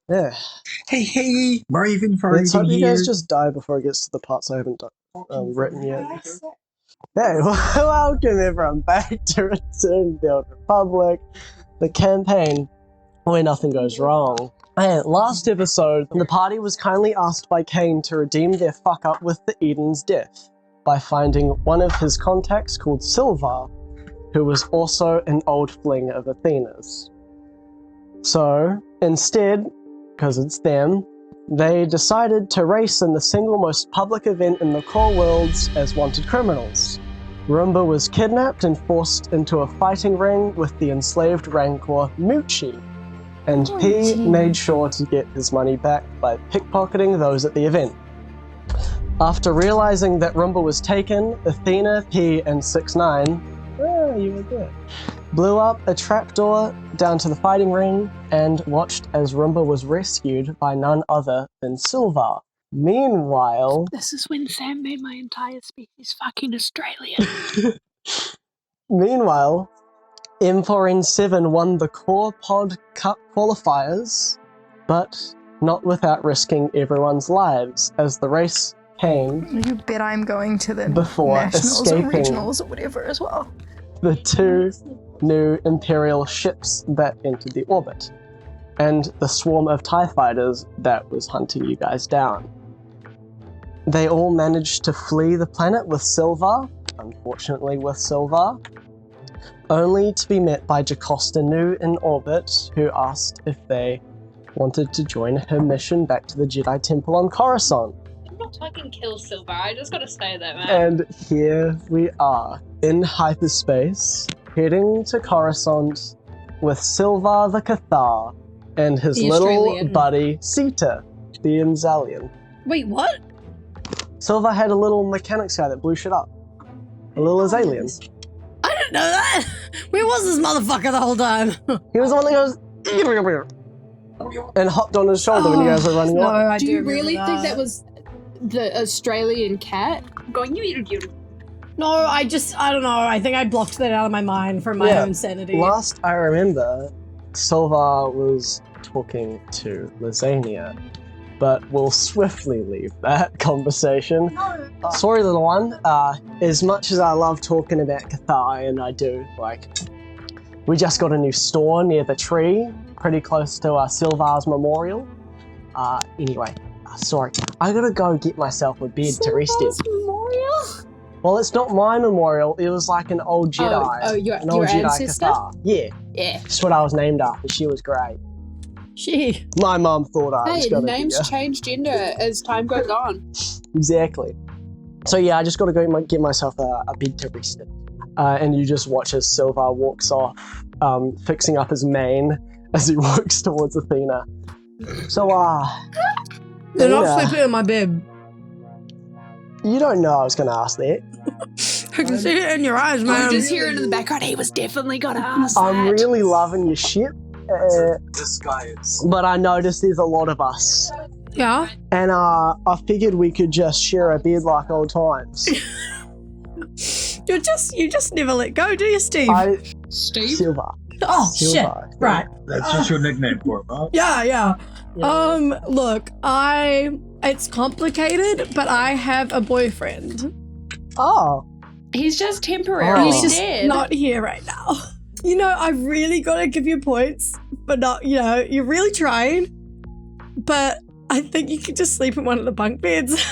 Yeah. Hey, Raven Let's hope you guys here. just die before it gets to the parts I haven't written yet. Hey, welcome everyone back to Return Build Republic, the campaign where nothing goes wrong. Hey, last episode, the party was kindly asked by Cain to redeem their fuck up with the Eden's death by finding one of his contacts called Silvar, who was also an old fling of Athena's. So, instead, because it's them, they decided to race in the single most public event in the core worlds as wanted criminals. Roomba was kidnapped and forced into a fighting ring with the enslaved Rancor Moochie, and P made sure to get his money back by pickpocketing those at the event. After realizing that Roomba was taken, Athena, P, and 6ix9ine you were there, blew up a trapdoor down to the fighting ring and watched as Roomba was rescued by none other than Silvar. Meanwhile... This is when Sam made my entire species fucking Australian. Meanwhile, M4N7 won the Core Pod Cup qualifiers, but not without risking everyone's lives as the race came. You bet I'm going to the before nationals or escaping regionals or whatever as well. The two new Imperial ships that entered the orbit, and the swarm of TIE fighters that was hunting you guys down. They all managed to flee the planet with Silvar, unfortunately with Silvar, only to be met by Jocasta Nu in orbit, who asked if they wanted to join her mission back to the Jedi Temple on Coruscant. I'm not fucking kill Silver, I just gotta say that, man. And here we are, in hyperspace, heading to Coruscant with Silvar the Cathar and his The little Australian. buddy, Sita, the Inzalian. Wait, what? Silvar had a little mechanics guy that blew shit up. A little Azalian. I didn't know that! Where was this motherfucker the whole time? He was the one that goes... and hopped on his shoulder when you guys were running away. Do you really think that was the Australian cat? Going, you. No, I don't know. I think I blocked that out of my mind for my own sanity. Last I remember, Silvar was talking to Lazánia, but we'll swiftly leave that conversation. Sorry, little one. As much as I love talking about Cathar, and I do, we just got a new store near the tree, pretty close to Silvar's memorial. Anyway, sorry. I gotta go get myself a bed to rest in. Memorial? Well, it's not my memorial. It was like an old Jedi. Oh, your Jedi ancestor? Cathar. Yeah. Yeah. That's what I was named after. She was great. She. My mum thought I was Hey, gonna names be change gender as time goes on. Exactly. So yeah, I just gotta go get myself a bed to rest in. And you just watch as Silvar walks off, fixing up his mane as he walks towards Athena. So, They're not Athena, sleeping in my bed. you don't know I was gonna ask that. I can see it in your eyes, I man. just hear it in the background. He was definitely gonna ask I'm that. really loving your ship, This guy is. but I noticed there's a lot of us. Yeah? And I figured we could just share a bed like old times. You just never let go, do you, Steve? Steve? Silvar. Oh, shit. Silvar. Right. That's just your nickname for him, huh? Yeah. Look, it's complicated, but I have a boyfriend. Oh. He's just temporarily He's just dead. not here right now. You know, I really gotta give you points, but not, you're really trying. But I think you could just sleep in one of the bunk beds.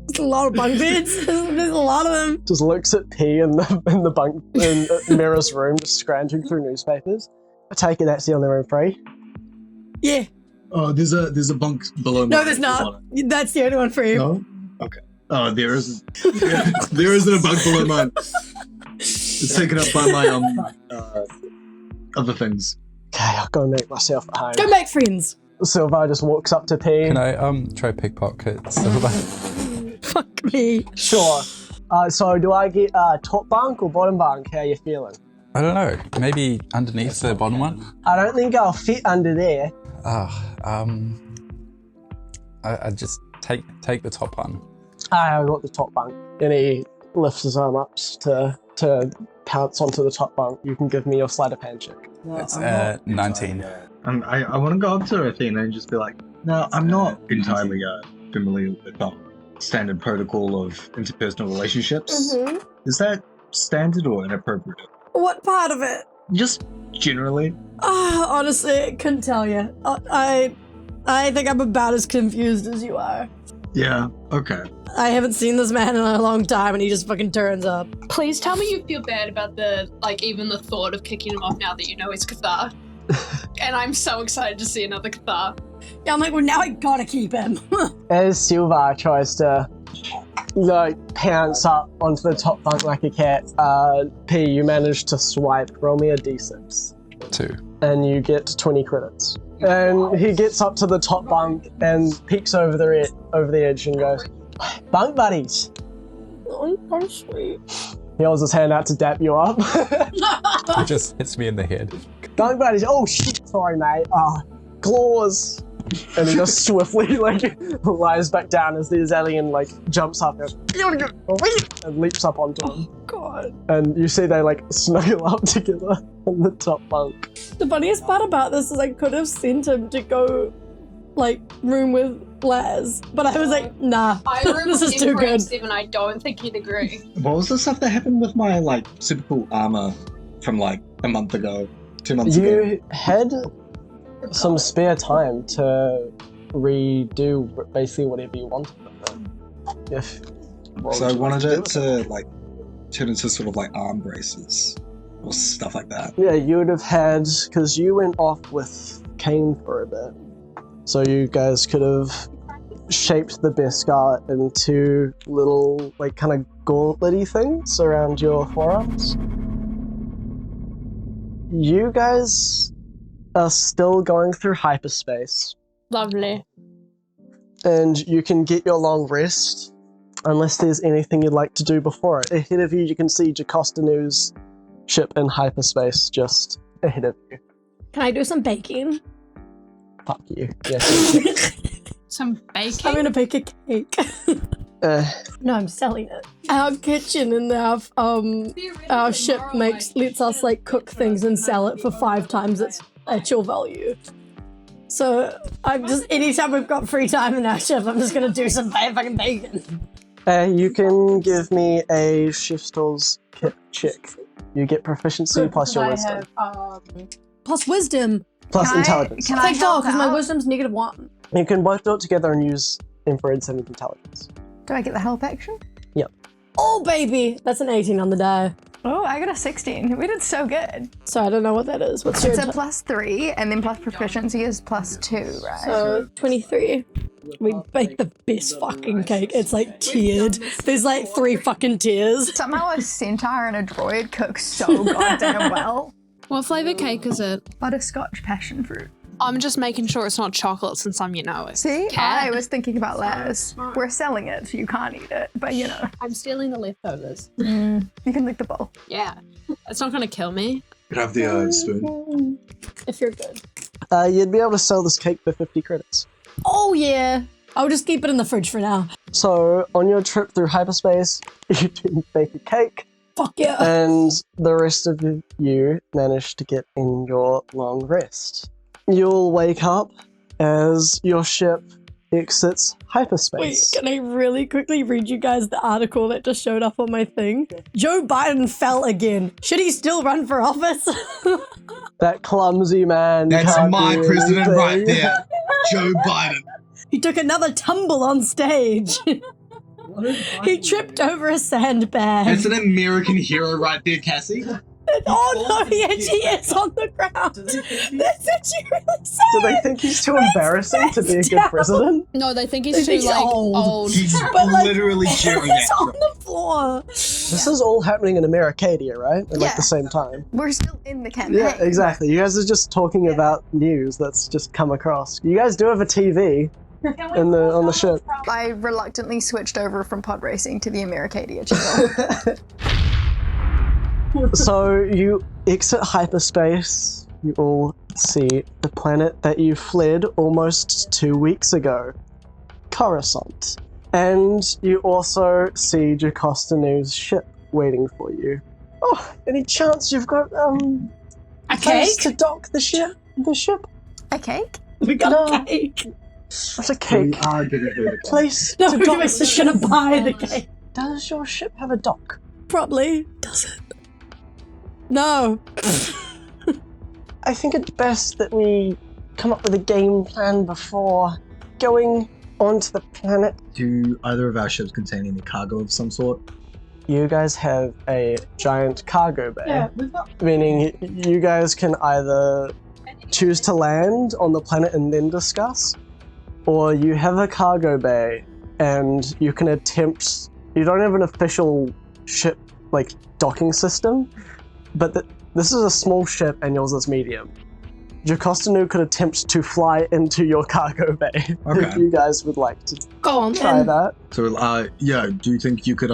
There's a lot of bunk beds. There's a lot of them. Just looks at P in the bunk in Mira's room, just scrounging through newspapers. I take it that's the only room free. Yeah. Oh, there's a bunk below. No, there's not. That's the only one for you. No? Okay. Oh, there isn't. There isn't a bunk below mine. It's taken up by my other things. Okay, I'll go make myself at home. Go make friends. Silvar just walks up to P. Can I try pickpocket Silver? Fuck me. Sure. So do I get top bunk or bottom bunk? How you feeling? I don't know. Maybe underneath the bottom one? I don't think I'll fit under there. I just take the top one. I got the top bunk. And he lifts his arm up to pounce onto the top bunk. You can give me your sleight of hand check. It's 19. I want to go up to Athena and just be like, no, I'm not entirely familiar with standard protocol of interpersonal relationships. Mm-hmm. Is that standard or inappropriate? What part of it? Just generally. Honestly, couldn't tell you. I think I'm about as confused as you are. Yeah, okay. I haven't seen this man in a long time and he just fucking turns up. Please tell me you feel bad about even the thought of kicking him off now that you know he's Cathar. And I'm so excited to see another Cathar. Yeah, I'm like, well, now I gotta keep him. As Silva tries to, pants up onto the top bunk like a cat, P, you manage to swipe. Roll me a d6. 2. And you get 20 credits. And he gets up to the top bunk and peeks over the edge and goes, "Bunk buddies." Oh, so sweet. He holds his hand out to dap you up. It just hits me in the head. Bunk buddies. Oh shit, sorry mate. Claws. And he just swiftly lies back down as the Azalian jumps up and leaps up onto him. God. And you see they snuggle up together on the top bunk. The funniest part about this is I could have sent him to go room with Laz, but I was like, nah, I this is too good. And I don't think he'd agree. What was the stuff that happened with my super cool armor from a month ago, 2 months ago? You had some spare time to redo basically whatever you wanted with it. So I wanted it to turn into sort of arm braces or stuff like that. Yeah, you would have had, because you went off with Kane for a bit. So you guys could have shaped the Beskar into little, kind of gauntlet-y things around your forearms. You guys are still going through hyperspace. Lovely. And you can get your long rest, unless there's anything you'd like to do before it. Ahead of you, you can see Jacostanu's ship in hyperspace just ahead of you. Can I do some baking? Fuck you. Yes. Some baking? I'm gonna bake a cake. No, I'm selling it. Our kitchen in our ship lets us cook things and sell it for 5 times its actual value. So I'm just, anytime we've got free time in our ship, I'm just gonna do some fucking bacon. You can give me a Chef's Tools kit check. You get proficiency plus your wisdom. Plus wisdom. Plus Can I- intelligence. can I Thank God, help because my out? wisdom's -1. You can both do it together and use infrared 7 intelligence. Do I get the help action? Oh, baby! That's an 18 on the die. Oh, I got a 16. We did so good. So I don't know what that is. What's your It's a +3, and then plus proficiency is +2, right? So 23. We baked the best fucking cake. It's tiered. There's 3 fucking tiers. Somehow a centaur and a droid cook so goddamn well. What flavour cake is it? Butterscotch passion fruit. I'm just making sure it's not chocolate since I'm, it. See, Cat. I was thinking about Laz. We're selling it, so you can't eat it, but I'm stealing the leftovers. you can lick the bowl. Yeah. It's not gonna kill me. Could have the spoon. If you're good. You'd be able to sell this cake for 50 credits. Oh, yeah. I'll just keep it in the fridge for now. So, on your trip through hyperspace, you can bake a cake, Fuck yeah. and the rest of you manage to get in your long rest. You'll wake up as your ship exits Wait, hyperspace. can I really quickly read you guys the article that just showed up on my thing? Joe Biden fell again. Should he still run for office? That clumsy man. That's can't my do president anything. right there. Joe Biden. He took another tumble on stage. He tripped over a sandbag. That's an American hero right there, Cassie. Oh no, he actually is on the ground. That's actually really sad. Do they think he's too embarrassing to be a good president? No, they think They he's think too he's old. He's But, literally cheering He's at on the floor. This is all happening in Americadia, right? At Yeah. the same time. We're still in the campaign. Yeah, exactly. You guys are just talking about news that's just come across. You guys do have a TV on the ship. I reluctantly switched over from pod racing to the Americadia channel. So you exit hyperspace. You all see the planet that you fled almost 2 weeks ago, Coruscant. And you also see Jacostanu's ship waiting for you. Oh, any chance you've got A place cake? to dock the ship? A cake? We got a cake. What's a cake? We are gonna do it. Place No, to we're dock just gonna buy the cake. Does your ship have a dock? Probably. Does it? No. I think it's best that we come up with a game plan before going onto the planet. Do either of our ships contain any cargo of some sort? You guys have a giant cargo bay, Yeah, we've got. meaning you guys can either choose to land on the planet and then discuss, or you have a cargo bay and you can attempt. You don't have an official ship like docking system, but this is a small ship and yours is medium. Jocostanu could attempt to fly into your cargo bay if Okay. you guys would like to Go on, try then. that. So, yeah, do you think you could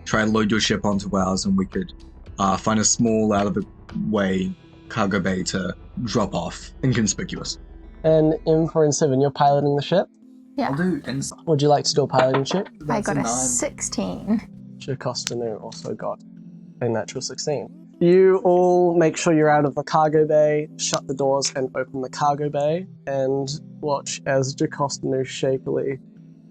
try and load your ship onto ours and we could find a small, out-of-the-way cargo bay to drop off, inconspicuous? And M4N7, you're piloting the ship. Yeah. do inside. Would you like to do a piloting check? I got a 16. Jocostanu also got a natural 16. You all make sure you're out of the cargo bay, shut the doors and open the cargo bay, and watch as Jocostanu shakily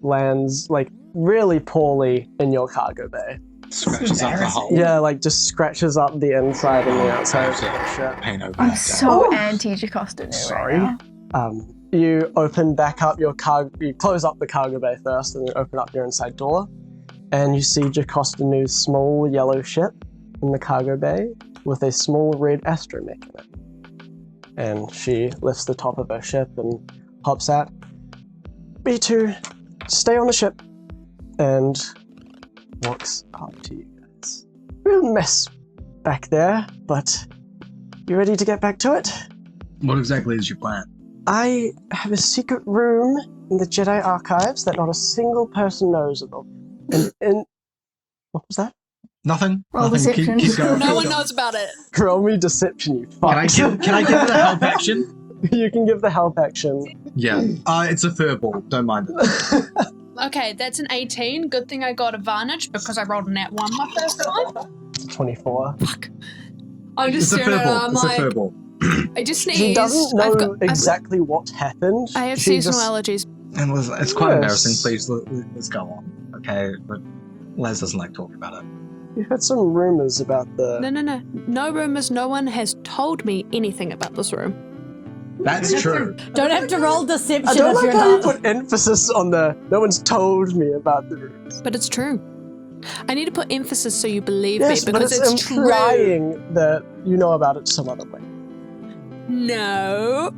lands, like, really poorly in your cargo bay. Scratches up the hole. Yeah, like, just scratches up the inside and the outside of the ship. Pain over I'm that so Oh. anti-Jocostanu Sorry. right now. You open back up your cargo, you close up the cargo bay first, and then open up your inside door, and you see Jocostanu's small yellow ship in the cargo bay with a small red astromech in it. And she lifts the top of her ship and hops out. B2, stay on the ship, and walks up to you guys. Real mess back there, but you ready to get back to it? What exactly is your plan? I have a secret room in the Jedi archives that not a single person knows about. And what was that? Nothing. Roll Nothing. deception. Keep going. No one knows about it. Roll me deception, you fuck. Can I give it a help action? You can give the help action. Yeah. It's a furball. Don't mind it. Okay, that's an 18. Good thing I got advantage because I rolled a nat 1 my first time. 24. Fuck. I'm just It's a staring at it. furball. I'm It's a like, furball. I just sneezed. She doesn't know I've exactly what happened. I have She seasonal just- allergies. And it's quite Yes. embarrassing. Please, let's go on. Okay, but Les doesn't like talking about it. You heard some rumors about the... No. No rumors. No one has told me anything about this room. That's true. Don't have to roll deception I don't if like you're how you not. put emphasis on the... No one's told me about the rumors. But it's true. I need to put emphasis so you believe Yes, me but because it's it's true. implying that you know about it some other way. No.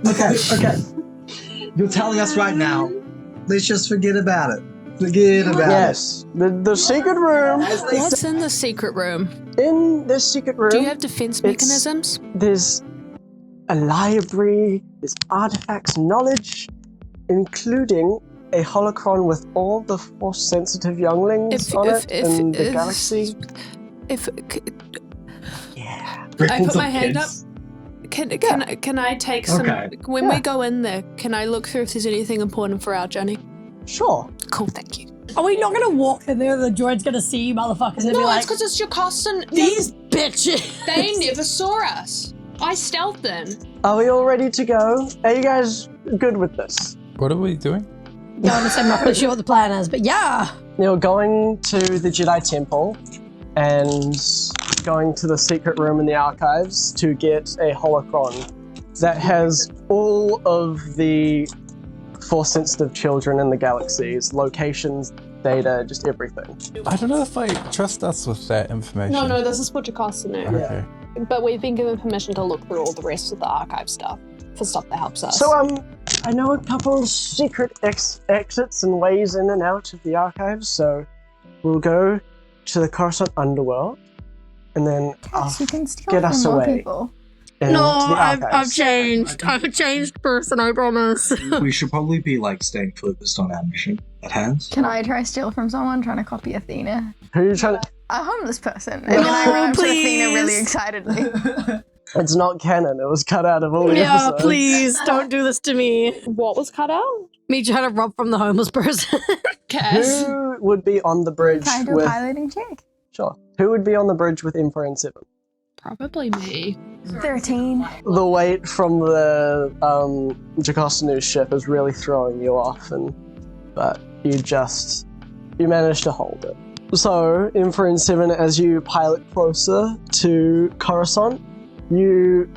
Okay. You're telling us right now. Let's just forget about it. Forget about Yes, the secret room. What's in the secret room? In this secret room, Do you have defense mechanisms? there's a library, there's artifacts, knowledge, including a holocron with all the Force-sensitive younglings on it in the galaxy. Yeah. I put my hand up. Can I take some? Okay. When Yeah. we go in there, can I look through if there's anything important for our journey? Sure. Cool, thank you. Are we not gonna walk in there? The droid's gonna see you motherfuckers and be No, like, it's because it's Jocasta. these bitches. They never saw us. I stealthed in. Are we all ready to go? Are you guys good with this? What are we doing? Don't understand, I'm not quite sure what the plan is, but yeah. You're going to the Jedi Temple and going to the secret room in the archives to get a holocron that has all of the Force-sensitive children in the galaxies, locations, data, just everything. I don't know if I trust us with that information. No, this is what Jocasta knew. Okay. But we've been given permission to look through all the rest of the archive stuff for stuff that helps us. So, I know a couple of secret exits and ways in and out of the archives, so we'll go to the Coruscant underworld, and then Yes, you can steal get from us more away. people. into the I've archives. changed. I'm a changed person, I promise. We should probably be staying focused on our mission at hand. Can I try steal from someone trying to copy Athena? Who are you trying to... A homeless person. And then I run up to Athena really excitedly. It's not canon, it was cut out of all the Yeah, episodes. please don't do this to me. what was cut out? Me trying to rob from the homeless person. Cass. Who would be on the bridge Can I do a with... piloting check? Sure. Who would be on the bridge with M4N7? Probably me. 13. The weight from the Jacostanu's ship is really throwing you off, but you manage to hold it. So, Inference 7, as you pilot closer to Coruscant, your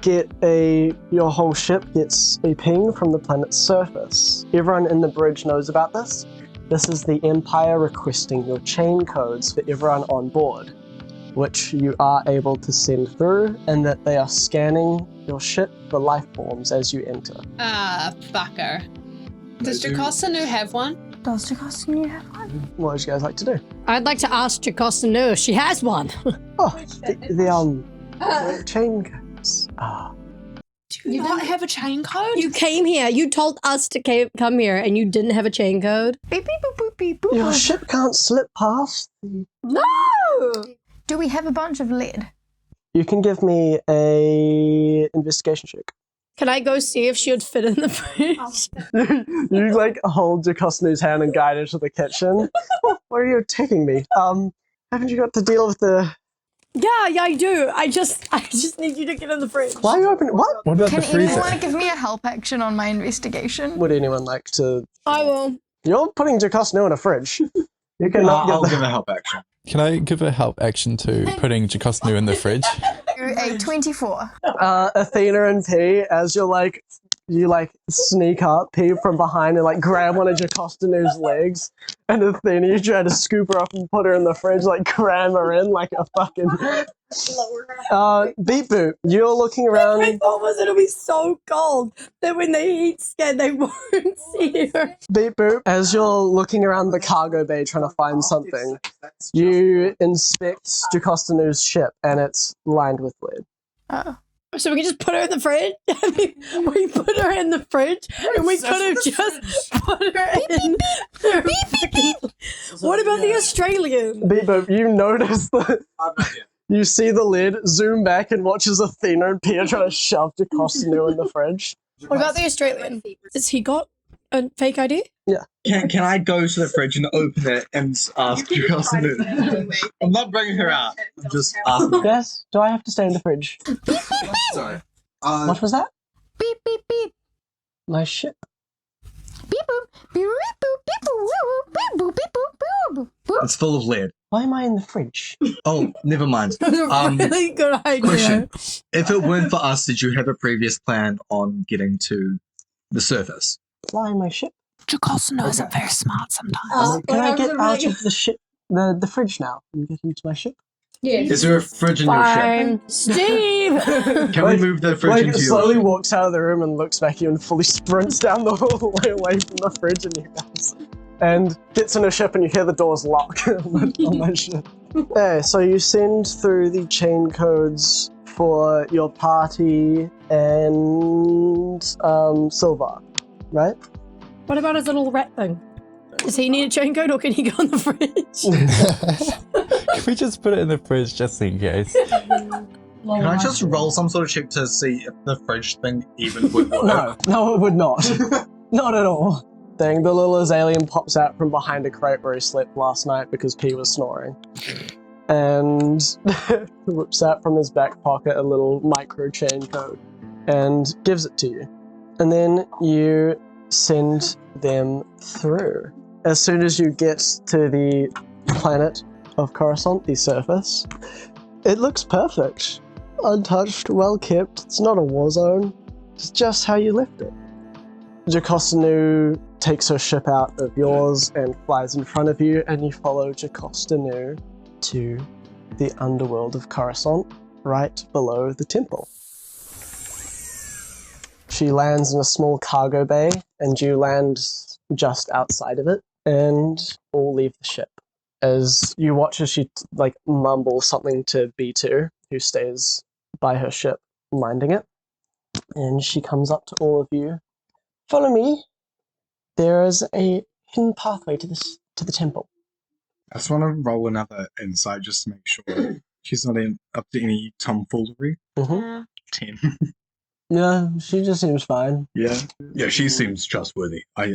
whole ship gets a ping from the planet's surface. Everyone in the bridge knows about this. This is the Empire requesting your chain codes for everyone on board, which you are able to send through, and that they are scanning your ship for life forms as you enter. Ah, fucker. Does Jacostanu have one? Does Jacostanu have one? What would you guys like to do? I'd like to ask Jacostanu if she has one. Oh, the chain codes. Ah. Do you not have a chain code? You came here. You told us to come here, and you didn't have a chain code. Beep, beep, boop, boop, beep, boop, Your boop. ship can't slip past the... No! Do we have a bunch of lead? You can give me a investigation check. Can I go see if she would fit in the fridge? You like hold Jacostanu's hand and guide her to the kitchen. Why are you attacking me? Haven't you got to deal with the... Yeah, I do. I just need you to get in the fridge. Why are you opening... What? What about Can the freezer? anyone give me a help action on my investigation? Would anyone like to... I will. You're putting Jacostanu in a fridge. You cannot I'll get give a help action. Can I give a help action to putting Jacostanu in the fridge? A 24. Athena and P, as you sneak up, P from behind and like grab one of Jacostanu's legs, and Athena, you try to scoop her up and put her in the fridge, like cram her in like a fucking... Beepboop, you're looking around... My thought was it'll be so cold that when they heat scan, they won't see her. Beepboop, as you're looking around the cargo bay trying to find something, you inspect Jacostanu's ship, and it's lined with lead. Oh. So we can just put her in the fridge? I mean, we put her in the fridge, and we could have just put her in. What about the Australian? Beepboop, you notice that you see the lid, zoom back, and watch as Athena and Pia try to shove Jacostanu in the fridge. What about the Australian? Has he got a fake ID? Can I go to the fridge and open it and ask Jacostanu? I'm not bringing her out. I'm just asking. Yes? Do I have to stay in the fridge? Sorry. What was that? Beep, beep, beep. My ship. Beep, boop. Beep, boop, beep, boop, woo, beep, boop, beep, boop, boop, boop. It's full of lead. Why am I in the fridge? Oh, never mind. Really good idea. Question. If it weren't for us, did you have a previous plan on getting to the surface? Fly my ship. Jacostanu isn't very smart sometimes. Can I get out of the ship, the fridge now, and get into my ship? Yes. Is there a fridge in your ship? Fine. Steve! Can we move the fridge into your slowly ship? walks out of the room and looks back at you and fully sprints down the hallway away from the fridge and you guys. And gets in a ship and you hear the doors lock on my ship. Okay, so you send through the chain codes for your party and Silver, right? What about his little rat thing? Does he need a chain code or can he go in the fridge? Can we just put it in the fridge just in case? Can I just roll some sort of check to see if the fridge thing even would work? No, it would not. Not at all. Dang, the little alien pops out from behind a crate where he slept last night because P was snoring. And whips out from his back pocket a little micro chain code and gives it to you. And then you send them through. As soon as you get to the planet of Coruscant, the surface, it looks perfect. Untouched, well kept, it's not a war zone. It's just how you left it. Jacostanu takes her ship out of yours and flies in front of you, and you follow Jacostanu to the underworld of Coruscant, right below the temple. She lands in a small cargo bay, and you land just outside of it, and all leave the ship. As you watch as she mumbles something to B2, who stays by her ship, minding it, and she comes up to all of you. Follow me. There is a hidden pathway to the temple. I just want to roll another insight just to make sure she's not up to any tomfoolery. Mm-hmm. 10. Yeah, she just seems fine. Yeah, she seems trustworthy. I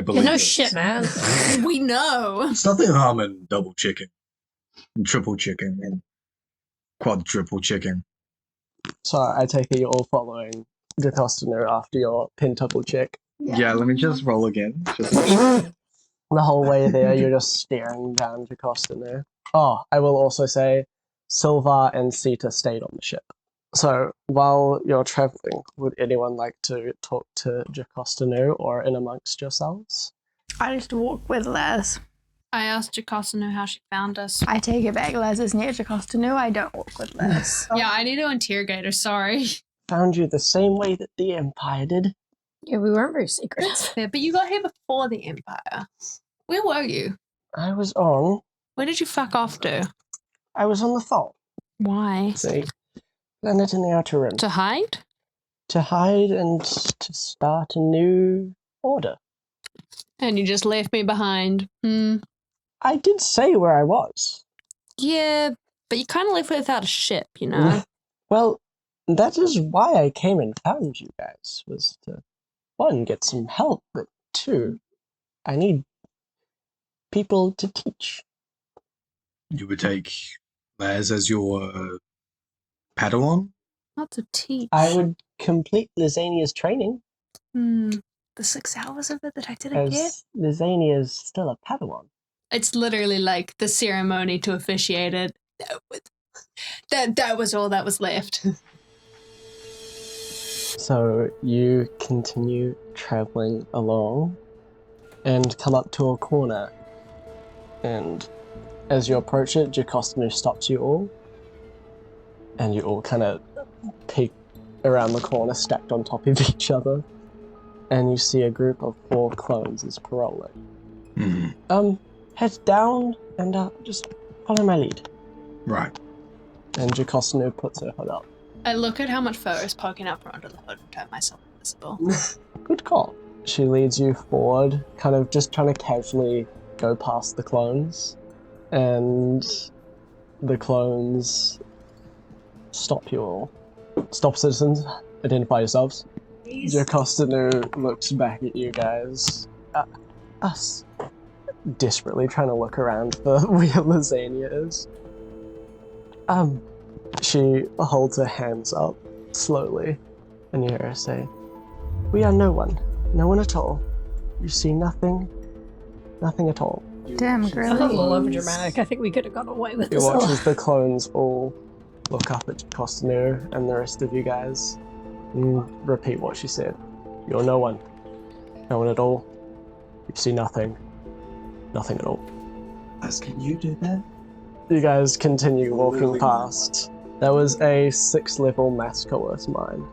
believe. No this. shit, man. We know. It's nothing harm in double checking, and triple checking, and quadruple checking. So I take it you're all following Jocostanu after your pin-double check. Yeah, let me just roll again. Just The whole way there, you're just staring down Jocostanu. Oh, I will also say Silva and Sita stayed on the ship. So while you're traveling, would anyone like to talk to Jocostanu or in amongst yourselves? I just walk with Les. I asked Jocostanu how she found us. I take it back. Les is near Jocostanu. I don't walk with Les. Yeah, I need to interrogate her, sorry. Found you the same way that the Empire did. Yeah, we weren't very secret. Yeah, but you got here before the Empire. Where were you? I was on. Where did you fuck off to? I was on the Thal. Why? See, planet in the Outer Rim. To hide? To hide and to start a new order. And you just left me behind. I did say where I was. Yeah, but you kind of left without a ship, you know? Well, that is why I came and found you guys, was to, one, get some help, but two, I need people to teach. you would take Les as your padawan? Not to teach. I would complete Lazánia's training, The 6 hours of it that I didn't get? as Lazánia's still a padawan. It's literally like the ceremony to officiate it. That was all that was left. So you continue traveling along and come up to a corner, and as you approach it, Jocostanu stops you all, and you all kind of peek around the corner stacked on top of each other, and you see a group of 4 clones as paroling. Head down and just follow my lead. Right. And Jocostanu puts her hood up. I look at how much fur is poking out from under the hood and turn myself invisible. Good call. She leads you forward, kind of just trying to casually go past the clones, and the clones stop you all. Stop, citizens. Identify yourselves. Jocostanu looks back at you guys. Us. Desperately trying to look around for where Lazánia is. She holds her hands up slowly, and you hear her say, "We are no one. No one at all. You see nothing. Nothing at all." Damn, A girl. little overdramatic. I think we could have got away with You this. watch as the clones all look up at Jocostanu and the rest of you guys and repeat what she said. You're no one. No one at all. You see nothing. Nothing at all. Les, can you do that? You guys continue walking past. That was a 6-level mass coerce mine.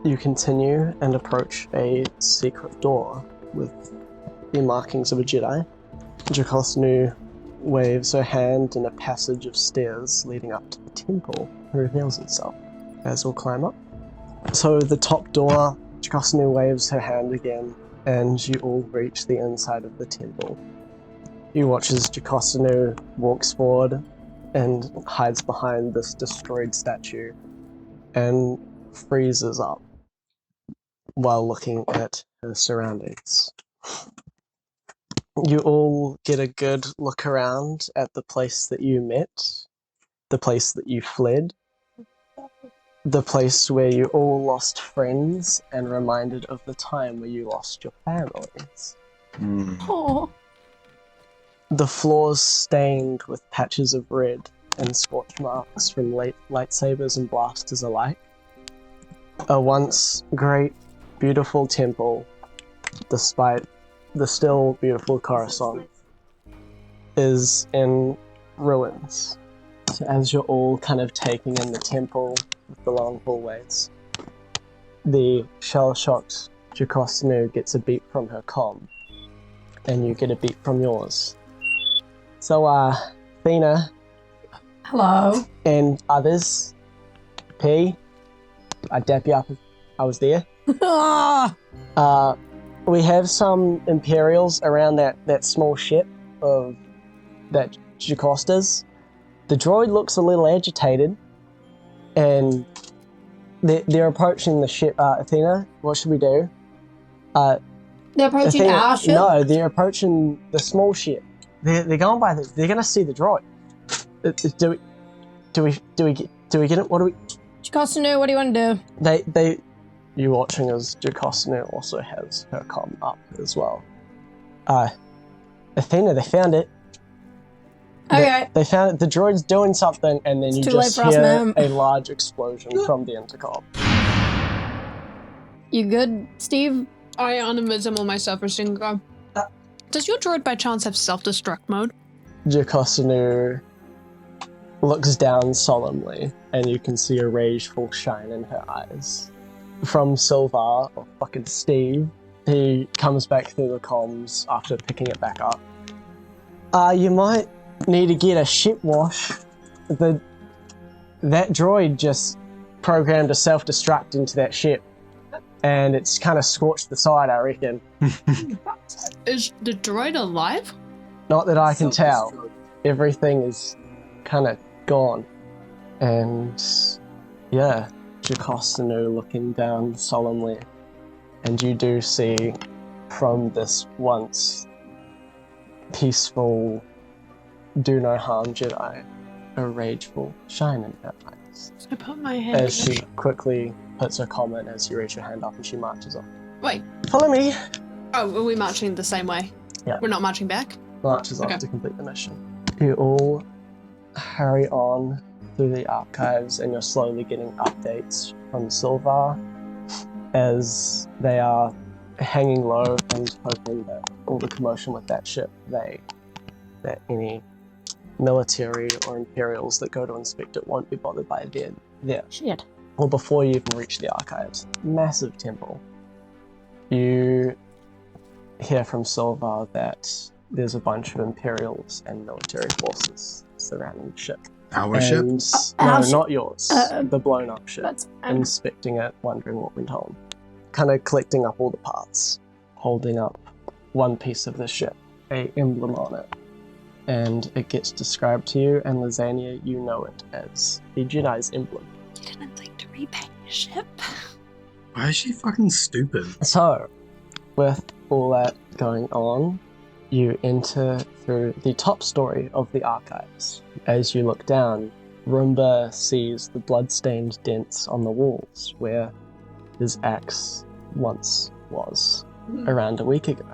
You continue and approach a secret door with the markings of a Jedi. Jocostanu waves her hand and a passage of stairs leading up to the temple reveals itself. You guys will climb up. So the top door, Jocostanu waves her hand again, and you all reach the inside of the temple. You watch as Jocostanu walks forward and hides behind this destroyed statue and freezes up while looking at her surroundings. You all get a good look around at the place that you met, the place that you fled, the place where you all lost friends and reminded of the time where you lost your families. Oh. The floors stained with patches of red and scorch marks from lightsabers and blasters alike. A once great, beautiful temple, despite the still beautiful Coruscant, is in ruins. So as you're all kind of taking in the temple with the long hallways, the shell-shocked Jocostanu gets a beep from her comm, and you get a beep from yours. So, Athena Hello. and others, P, I dap you up if I was there. Ah. We have some Imperials around that small ship of that Jocosta's. The droid looks a little agitated, and they're approaching the ship. Athena, what should we do? They're approaching Athena, our ship? no, they're approaching the small ship. They're going by they're gonna see the droid. Do we get it? What do we? Jacostanu, what do you want to do? You watching as Jacostanu also has her comm up as well. Athena, they found it. Okay. They found it. The droid's doing something, and then It's you too late just for us, hear ma'am. a large explosion from the intercom. You good, Steve? I unenvisible myself for a single go. Does your droid by chance have self-destruct mode? Jacostanu looks down solemnly, and you can see a rageful shine in her eyes. From Silvar, or fucking Steve, he comes back through the comms after picking it back up. You might need to get a ship wash. That droid just programmed a self-destruct into that ship, and it's kind of scorched the side, I reckon. Is the droid alive? Not that I can tell. Everything is kind of gone. And yeah, Jacostanu looking down solemnly, and you do see from this once peaceful, do no harm Jedi, a rageful shine in her eyes. So I put my head. As she quickly puts her comment as you reach your hand up and she marches off. Wait. Follow me! Oh, are we marching the same way? Yeah. We're not marching back? Marches Okay. off to complete the mission. You all hurry on through the archives, and you're slowly getting updates from Silvar as they are hanging low and hoping that all the commotion with that ship, that any military or Imperials that go to inspect it won't be bothered by it there. Shit. Or before you even reach the archives. Massive temple. You hear from Silvar that there's a bunch of Imperials and military forces surrounding the ship. Our ship? And Our no, ship? not yours. The blown up ship. That's Inspecting it, wondering what went on. Kind of collecting up all the parts. Holding up one piece of the ship, a emblem on it. And it gets described to you, and Lazánia, you know it as the Jedi's emblem. You didn't think to repaint your ship? Why is she fucking stupid? So, with all that going on, you enter through the top story of the archives. As you look down, Roomba sees the blood-stained dents on the walls where his axe once was, around a week ago.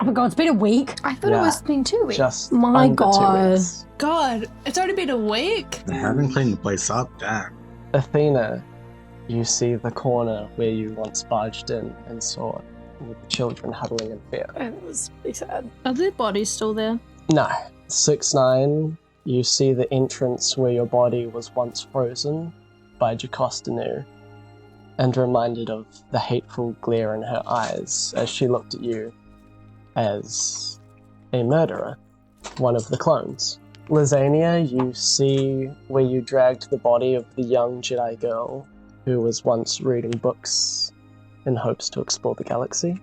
Oh my god, it's been a week. I thought Yeah. it was been 2 weeks. Just My under God. 2 weeks. God, it's already been a week. They haven't cleaned the place up, damn. Athena, you see the corner where you once barged in and saw all the children huddling in fear. It was pretty sad. Are their bodies still there? No. 6-9, you see the entrance where your body was once frozen by Jacostanu, and reminded of the hateful glare in her eyes as she looked at you as a murderer, one of the clones. Lazánia, you see where you dragged the body of the young Jedi girl who was once reading books in hopes to explore the galaxy.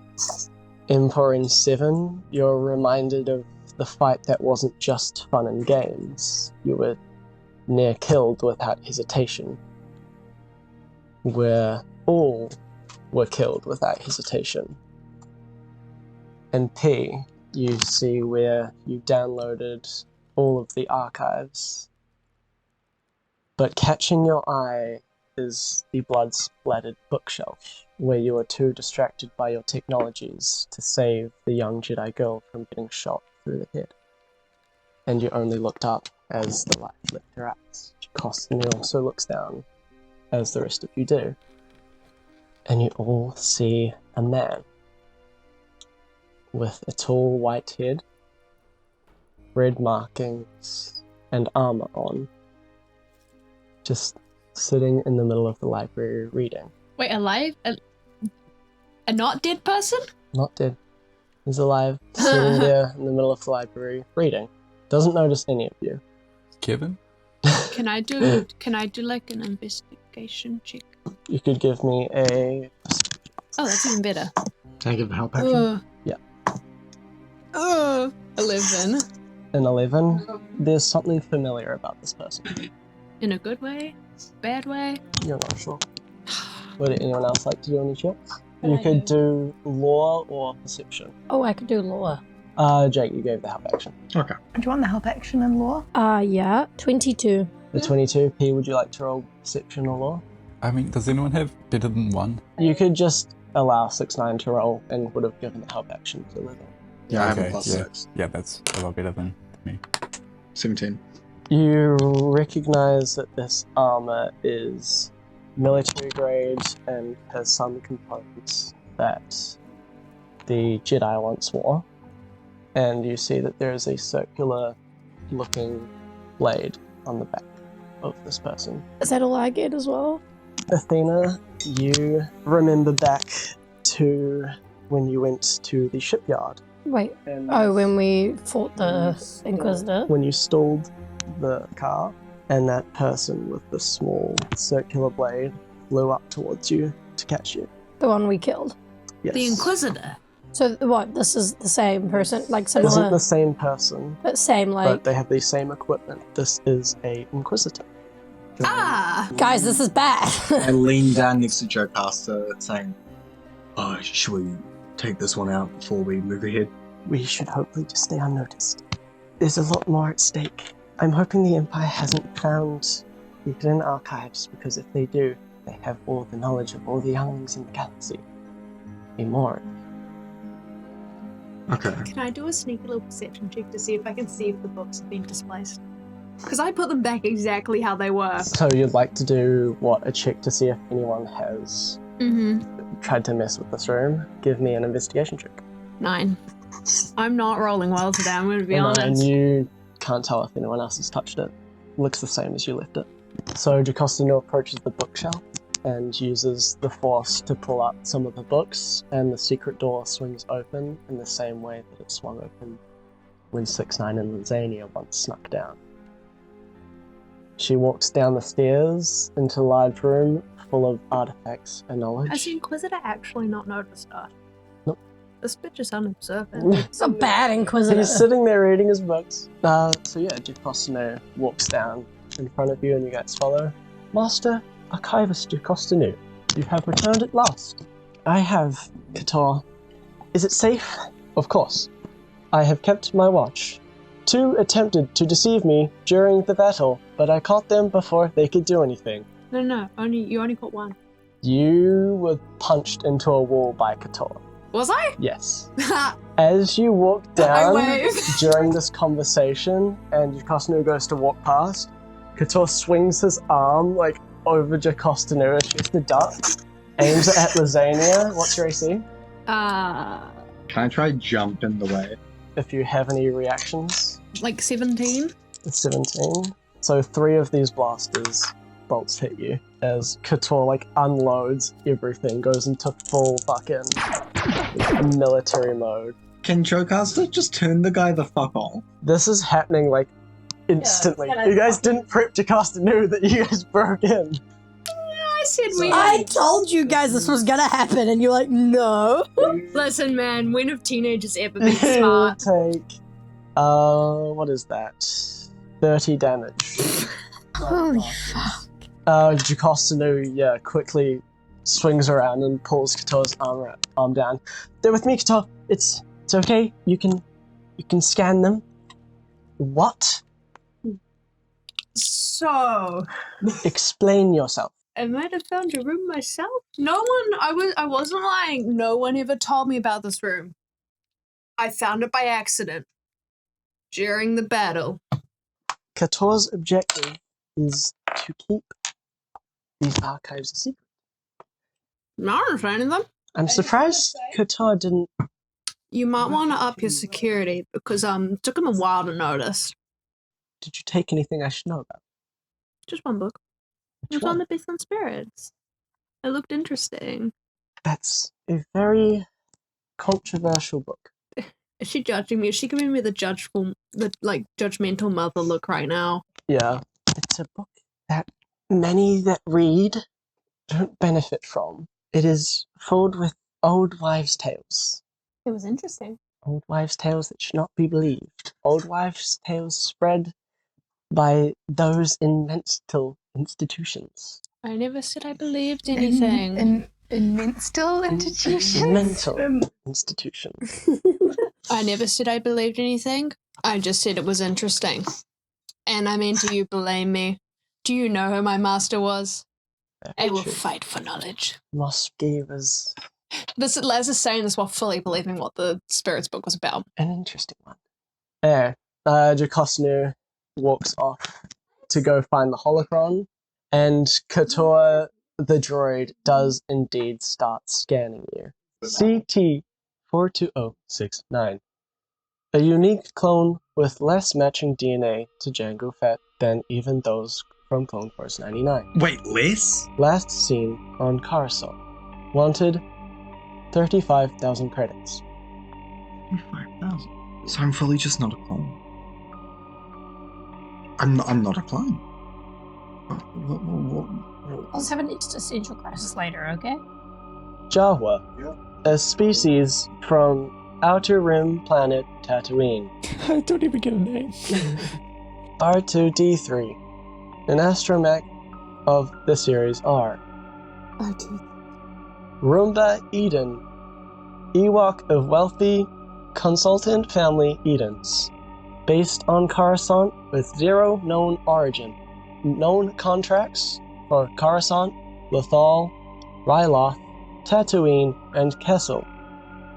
Emporin 7, you're reminded of the fight that wasn't just fun and games. You were near killed without hesitation. Where all were killed without hesitation. And P, you see where you downloaded all of the archives. But catching your eye is the blood-splattered bookshelf, where you were too distracted by your technologies to save the young Jedi girl from getting shot through the head. And you only looked up as the light left your eyes. Jacostanu also looks down, as the rest of you do. And you all see a man with a tall white head, red markings, and armor on, just sitting in the middle of the library reading. Wait, alive? A not dead person? Not dead. He's alive, sitting there in the middle of the library reading. Doesn't notice any of you. Kevin? Can I do like an investigation check? You could give me a... Oh, that's even better. Can I give the help action? Yeah. 11. An 11. There's something familiar about this person. In a good way? Bad way? You're not sure. Would anyone else like to do any checks? You could do law or perception. Oh, I could do law. Jake, you gave the help action. Okay. Do you want the help action in law? Yeah, 22. The 22. P, would you like to roll perception or law? I mean, does anyone have better than 1? You could just allow 6-9 to roll and would have given the help action to Living. Yeah, I have a Okay, plus yeah. 6. Yeah, that's a lot better than me. 17. You recognize that this armor is military grade and has some components that the Jedi once wore. And you see that there is a circular looking blade on the back of this person. Is that all I get as well? Athena, you remember back to when you went to the shipyard. Wait. And Oh, when we fought the Inquisitor? when you stalled the car, and that person with the small circular blade flew up towards you to catch you. The one we killed. Yes. The Inquisitor. So what? This is the same person? Like Isn't similar? the same person, But same, but like... they have the same equipment. This is a Inquisitor. Ah! Guys, this is bad. I lean down next to Jocasta, saying, should we take this one out before we move ahead? We should hopefully just stay unnoticed. There's a lot more at stake. I'm hoping the Empire hasn't found the hidden archives, because if they do, they have all the knowledge of all the younglings in the galaxy. Be more. Okay. Can I do a sneaky little perception check to see if I can see if the books have been displaced? Because I put them back exactly how they were. So you'd like to do, what, a check to see if anyone has tried to mess with this room? Give me an investigation check. 9. I'm not rolling well today, I'm going to be And honest. you can't tell if anyone else has touched it. Looks the same as you left it. So Jocasta approaches the bookshelf and uses the force to pull out some of the books, and the secret door swings open in the same way that it swung open when 6-9 and Lazánia once snuck down. She walks down the stairs into a large room full of artifacts and knowledge. Has the Inquisitor actually not noticed us? Nope. This bitch is unobservant. It's a bad Inquisitor. He's sitting there reading his books. So yeah, Jocasta walks down in front of you and you guys follow. Master Archivist Jocasta, you have returned at last. I have, Cathar. Is it safe? Of course. I have kept my watch. 2 attempted to deceive me during the battle, but I caught them before they could do anything. No, you only got 1. You were punched into a wall by Cathar. Was I? Yes. As you walk down wave. during this conversation and Jocasta goes to walk past, Cathar swings his arm over Jocasta as she has to duck, aims it at Lazánia. What's your AC? Can I try jump in the way? If you have any reactions. Like 17? 17. So 3 of these blasters bolts hit you as Cathar unloads everything, goes into full fucking military mode. Can Jocasta just turn the guy the fuck off? This is happening instantly. You guys didn't prep Jocasta that you guys broke in. I said we. I told you guys this was gonna happen, and you're like, no. Listen, man, when have teenagers ever been You smart? take, what is that? 30 damage. Holy fuck. Jocasta, quickly swings around and pulls Catar's arm down. They're with me, Catar. It's okay. You can scan them. What? So, Explain yourself. I might have found your room myself. I wasn't lying. No one ever told me about this room. I found it by accident. During the battle. Catar's objective is to keep these archives a secret. Not understanding them. I'm surprised Catar didn't. You might want to up your security because it took him a while to notice. Did you take anything I should know about? Just one book. It Which was on one? the Beast and Spirits. It looked interesting. That's a very controversial book. Is she judging me? Is she giving me the judgmental mother look right now? Yeah, it's a book that many that read don't benefit from. It is filled with old wives' tales. It was interesting. Old wives' tales that should not be believed. Old wives' tales spread by those in mental institutions. I never said I believed anything. In mental institutions? Mental institutions. I never said I believed anything. I just said it was interesting. And I mean, do you blame me? Do you know who my master was? I will fight for knowledge. Mosp Gi was This Les is saying this while fully believing what the Spirits book was about. an interesting one. There, Jocosnu walks off to go find the holocron, and Cathar, the droid, does indeed start scanning you. CT42069. A unique clone with less matching DNA to Jango Fett than even those from Clone Force 99. Wait, less? Last seen on Coruscant. Wanted 35,000 credits. 5,000. So I'm fully just not a clone. I'm not a clone. What? Let's have an existential crisis later, okay? Jawa, a species from Outer Rim planet Tatooine. I don't even get a name. R2D3, an astromech of the series R. Rumba Eden, Ewok of wealthy consultant family Edens, based on Coruscant with zero known origin. Known contracts for Coruscant, Lothal, Ryloth, Tatooine, and Kessel.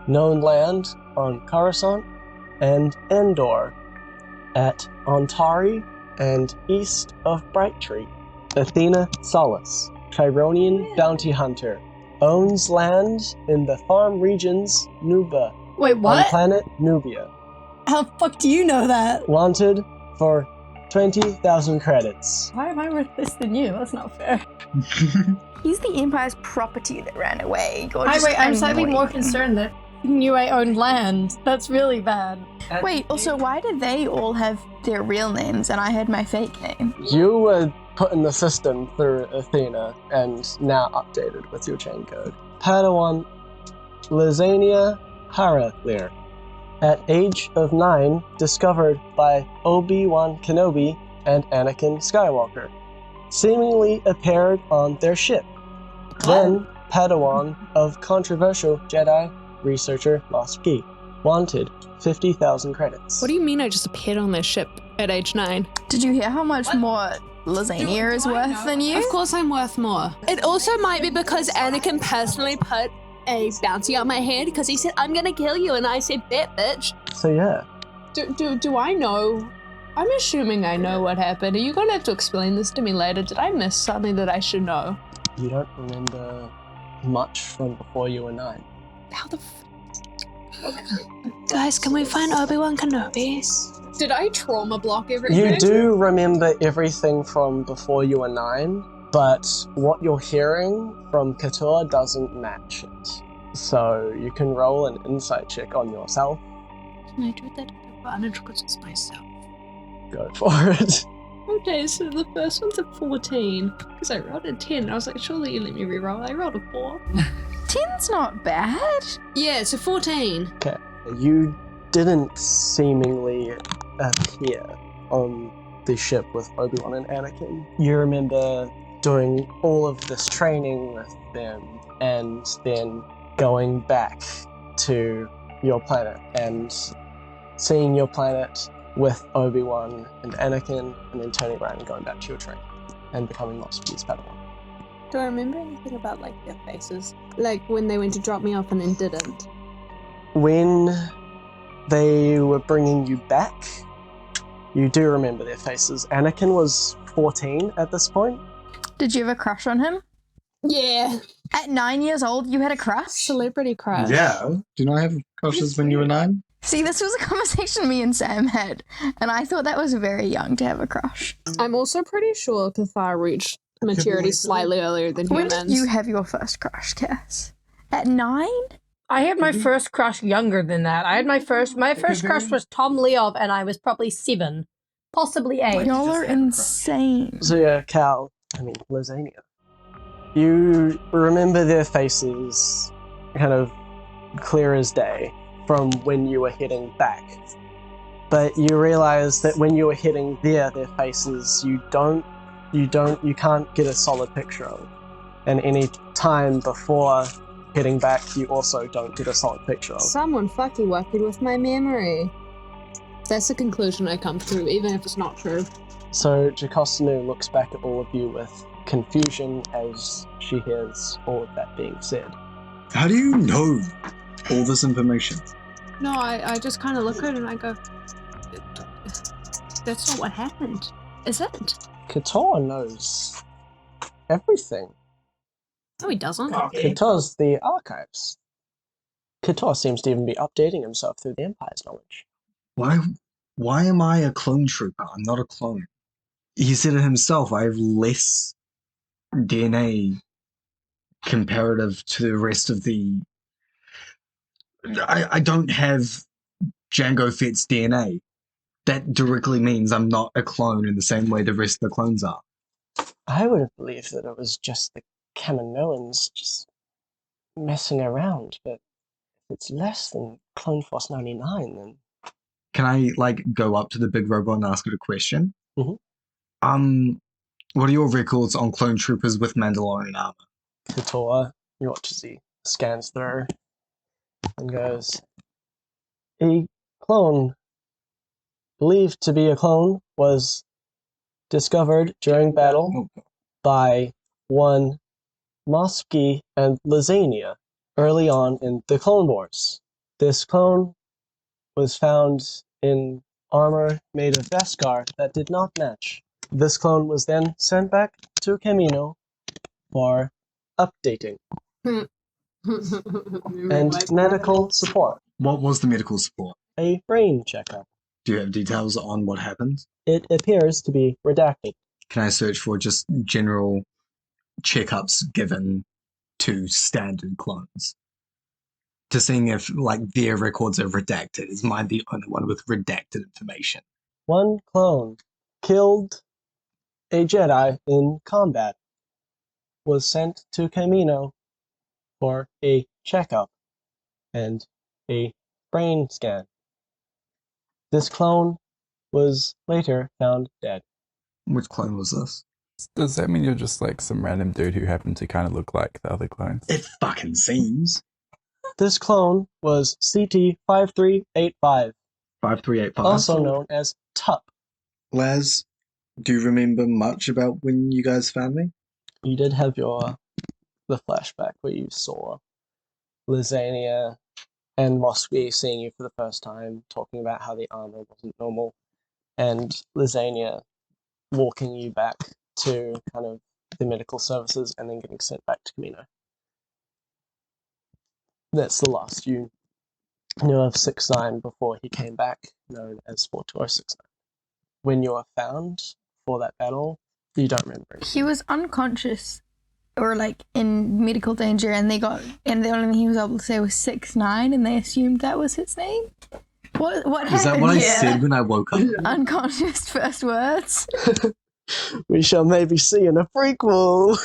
Known land on Coruscant and Endor, at Ontari and east of Brighttree. Athena Solace, Chironian bounty hunter, owns land in the farm regions Nuba Wait, on what? planet Nubia. How the fuck do you know that? Wanted for 20,000 credits. Why am I worth this than you? That's not fair. He's the Empire's property that ran away. I'm slightly more concerned that Niue owned land. That's really bad. Wait, also, why do they all have their real names and I had my fake name? You were put in the system through Athena and now updated with your chain code. Padawan Lazánia Haralir. At age of 9, discovered by Obi-Wan Kenobi and Anakin Skywalker. Seemingly appeared on their ship. Then, Padawan of controversial Jedi researcher Mosp Gi. Wanted 50,000 credits. What do you mean I just appeared on their ship at age 9? Did you hear how much more Lazánia is worth than you? Of course I'm worth more. It also might be because Anakin personally put a bounty on my head because he said, I'm gonna kill you, and I said, bet, bitch. So yeah, Do I know? I'm assuming I know what happened. Are you gonna have to explain this to me later? Did I miss something that I should know? you don't remember much from before you were 9. How the Guys, can we find Obi-Wan Kenobi? Did I trauma block everything? You do remember everything from before you were 9, but what you're hearing from Cathar doesn't match it. So you can roll an insight check on yourself. Can I do that advantage because it's myself? Go for it. Okay, so the first one's a 14. Because I rolled a 10. I was like, surely you let me reroll. I rolled a 4. 10's not bad. Yeah, it's a 14. Okay. You didn't seemingly appear on the ship with Obi-Wan and Anakin. You remember doing all of this training with them and then going back to your planet and seeing your planet with Obi-Wan and Anakin and then turning around and going back to your train and becoming Mosp Gi's Padawan. Do I remember anything about, like, their faces? Like, when they went to drop me off and then didn't? When they were bringing you back, you do remember their faces. Anakin was 14 at this point. Did you have a crush on him? Yeah. At 9 years old, you had a crush? Celebrity crush. Yeah. Did I have crushes when you were 9? See, this was a conversation me and Sam had, and I thought that was very young to have a crush. I'm also pretty sure Cathar reached maturity slightly earlier than When humans. did you have your first crush, Cass? At 9? I had my first crush younger than that. My first crush was Tom Leov, and I was probably 7, possibly 8. Y'all are insane. So yeah, Lazánia. You remember their faces kind of clear as day from when you were heading back. But you realize that when you were heading there, their faces you can't get a solid picture of. And any time before heading back, you also don't get a solid picture of. Someone fucking working with my memory. That's the conclusion I come to, even if it's not true. So Jocosnu looks back at all of you with confusion as she hears all of that being said. How do you know all this information? No, I just kind of look at it and I go, that's not what happened, is it? Cathar knows everything. No, he doesn't. Catar's the archives. Cathar seems to even be updating himself through the Empire's knowledge. Why am I a clone trooper? I'm not a clone. He said it himself, I have less DNA comparative to the rest of the... I don't have Jango Fett's DNA. That directly means I'm not a clone in the same way the rest of the clones are. I would have believed that it was just the Kaminoans just messing around, but if it's less than Clone Force 99, then... Can I, go up to the big robot and ask it a question? Mm-hmm. What are your records on clone troopers with Mandalorian armor? Cathar, you watch as he scans through and goes, a clone, believed to be a clone, was discovered during battle by one Mosp Gi and Lazánia early on in the Clone Wars. This clone was found in armor made of Beskar that did not match. This clone was then sent back to Kamino for updating and medical support. What was the medical support? A brain checkup. Do you have details on what happened? It appears to be redacted. Can I search for just general checkups given to standard clones? To seeing if, their records are redacted. Is mine the only one with redacted information? One clone killed a Jedi in combat, was sent to Kamino for a checkup and a brain scan. This clone was later found dead. Which clone was this? Does that mean you're just some random dude who happened to kind of look like the other clones? It fucking seems. This clone was CT-5385, 5385. also known as Tup. Laz, do you remember much about when you guys found me? You did have the flashback where you saw Lazánia and Mosp Gi seeing you for the first time, talking about how the armor wasn't normal, and Lazánia walking you back to kind of the medical services and then getting sent back to Kamino. That's the last you knew of 6'9" before he came back, known as 4269. When you were found for that battle, you don't remember. He was unconscious or in medical danger, and the only thing he was able to say was 6'9", and they assumed that was his name. What happened? Is that what I said when I woke up? Unconscious first words. We shall maybe see in a prequel.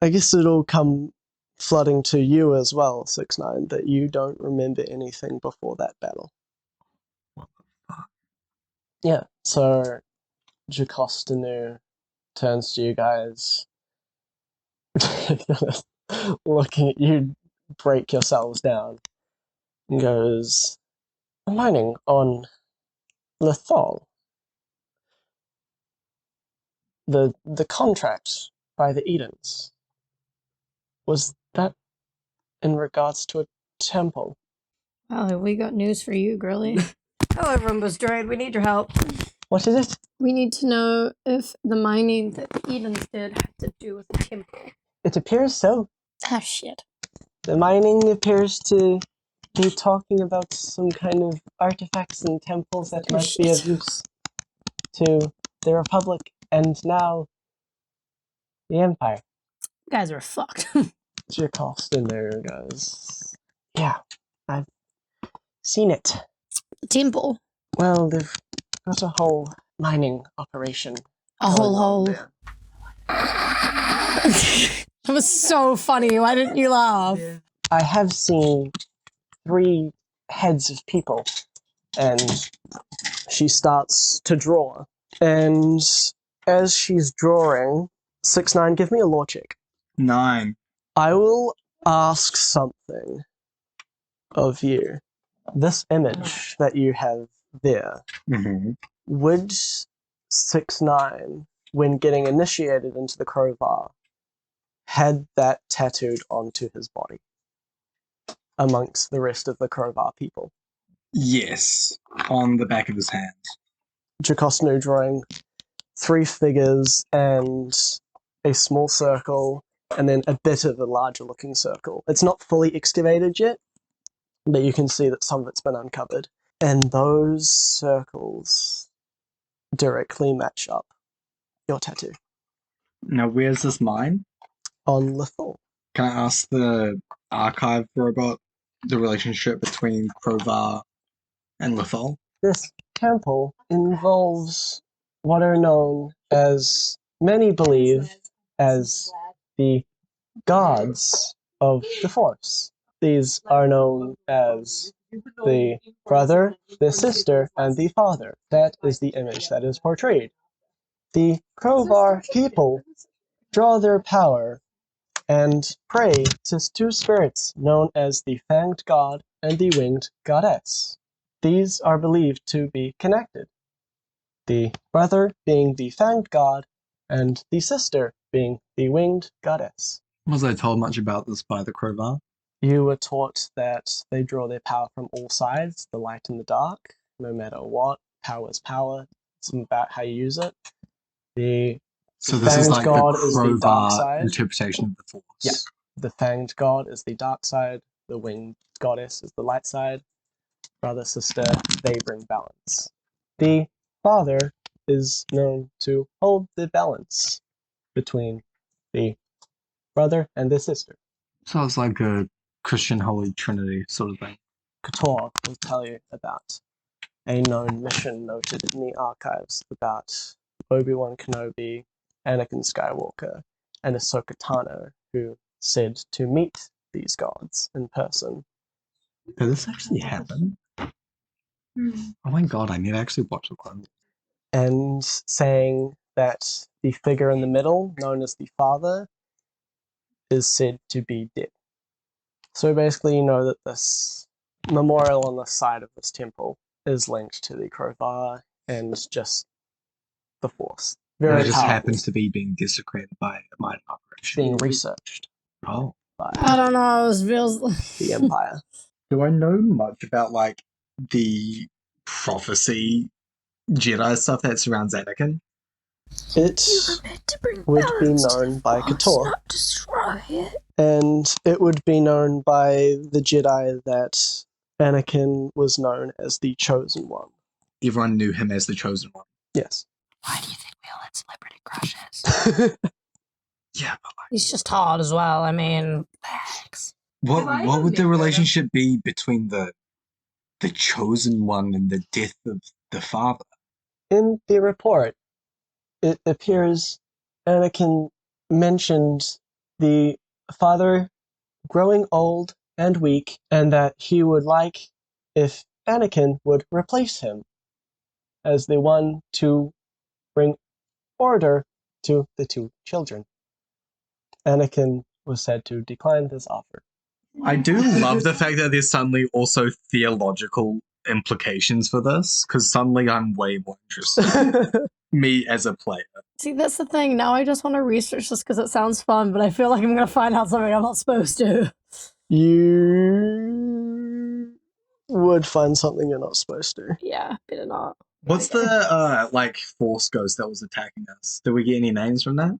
I guess it'll come flooding to you as well, 6'9", that you don't remember anything before that battle. What the fuck? Yeah, so Jacostanu turns to you guys, looking at you break yourselves down, and goes, mining on Lethal. The contract by the Edens, was that in regards to a temple? Well, we got news for you, girly. Hello, Rumbus Droid. We need your help. What is it? We need to know if the mining that the Edens did had to do with the temple. It appears so. Ah, shit. The mining appears to be talking about some kind of artifacts and temples that might be of use to the Republic and now the Empire. You guys are fucked. Jacostanu goes, yeah, I've seen it. The temple. Well, they've got a whole mining operation. A whole hole. There. That was so funny. Why didn't you laugh? Yeah. I have seen 3 heads of people, and she starts to draw. And as she's drawing, 6'9", give me a lore check. 9. I will ask something of you. This image that you have there, Mm-hmm. would 6'9" when getting initiated into the Crowbar, had that tattooed onto his body amongst the rest of the Crowbar people. Yes, on the back of his hand. Jocosnu drawing 3 figures and a small circle, and then a bit of a larger looking circle. It's not fully excavated yet, but you can see that some of it's been uncovered. And those circles directly match up your tattoo Now, where's this mine? on Lethal. Can I ask the archive robot the relationship between Crowbar and Lethal? This temple involves what are known as, many believe, as the gods of the Force. These are known as the brother, the sister, and the father. That is the image that is portrayed. The Crowbar people draw their power and pray to 2 spirits known as the Fanged God and the Winged Goddess. These are believed to be connected. The brother being the Fanged God and the sister being the Winged Goddess. Was I told much about this by the Crowbar? You were taught that they draw their power from all sides, the light and the dark, no matter what. Power is power. It's about how you use it. So this is Fanged like God the is the dark Crowbar side. interpretation of the Force. Yeah. The Fanged God is the dark side. The Winged Goddess is the light side. Brother, sister, they bring balance. The father is known to hold the balance between the brother and the sister. So it's like a Christian Holy Trinity sort of thing. Cathar will tell you about a known mission noted in the archives about Obi-Wan Kenobi, Anakin Skywalker, and Ahsoka Tano, who said to meet these gods in person. Did this actually happen? Oh my god, I need to actually watch the clone. And saying that the figure in the middle, known as the father, is said to be dead. So basically you know that this memorial on the side of this temple is linked to the Crowbar and just the Force. Very It just powerful. happens to be being desecrated by a mining operation. Being researched Oh. by I don't know. It feels like the Empire. Do I know much about like the prophecy Jedi stuff that surrounds Anakin? It would be known by Cathar, Not destroy it. and it would be known by the Jedi that Anakin was known as the Chosen One. Everyone knew him as the Chosen One. Yes. Why do you think we all had celebrity crushes? Yeah, but he's just hard as well. I mean, Facts. what would the relationship be between the Chosen One and the death of the father? In the report, it appears Anakin mentioned the father growing old and weak, and that he would like if Anakin would replace him as the one to bring order to the 2 children. Anakin was said to decline this offer. I do love the fact that there's suddenly also theological implications for this, because suddenly I'm way more interested. Me as a player. see, that's the thing. Now I just want to research this because it sounds fun, but I feel like I'm going to find out something I'm not supposed to. You would find something you're not supposed to. Yeah, better not. What's the like Force ghost that was attacking us? Did we get any names from that?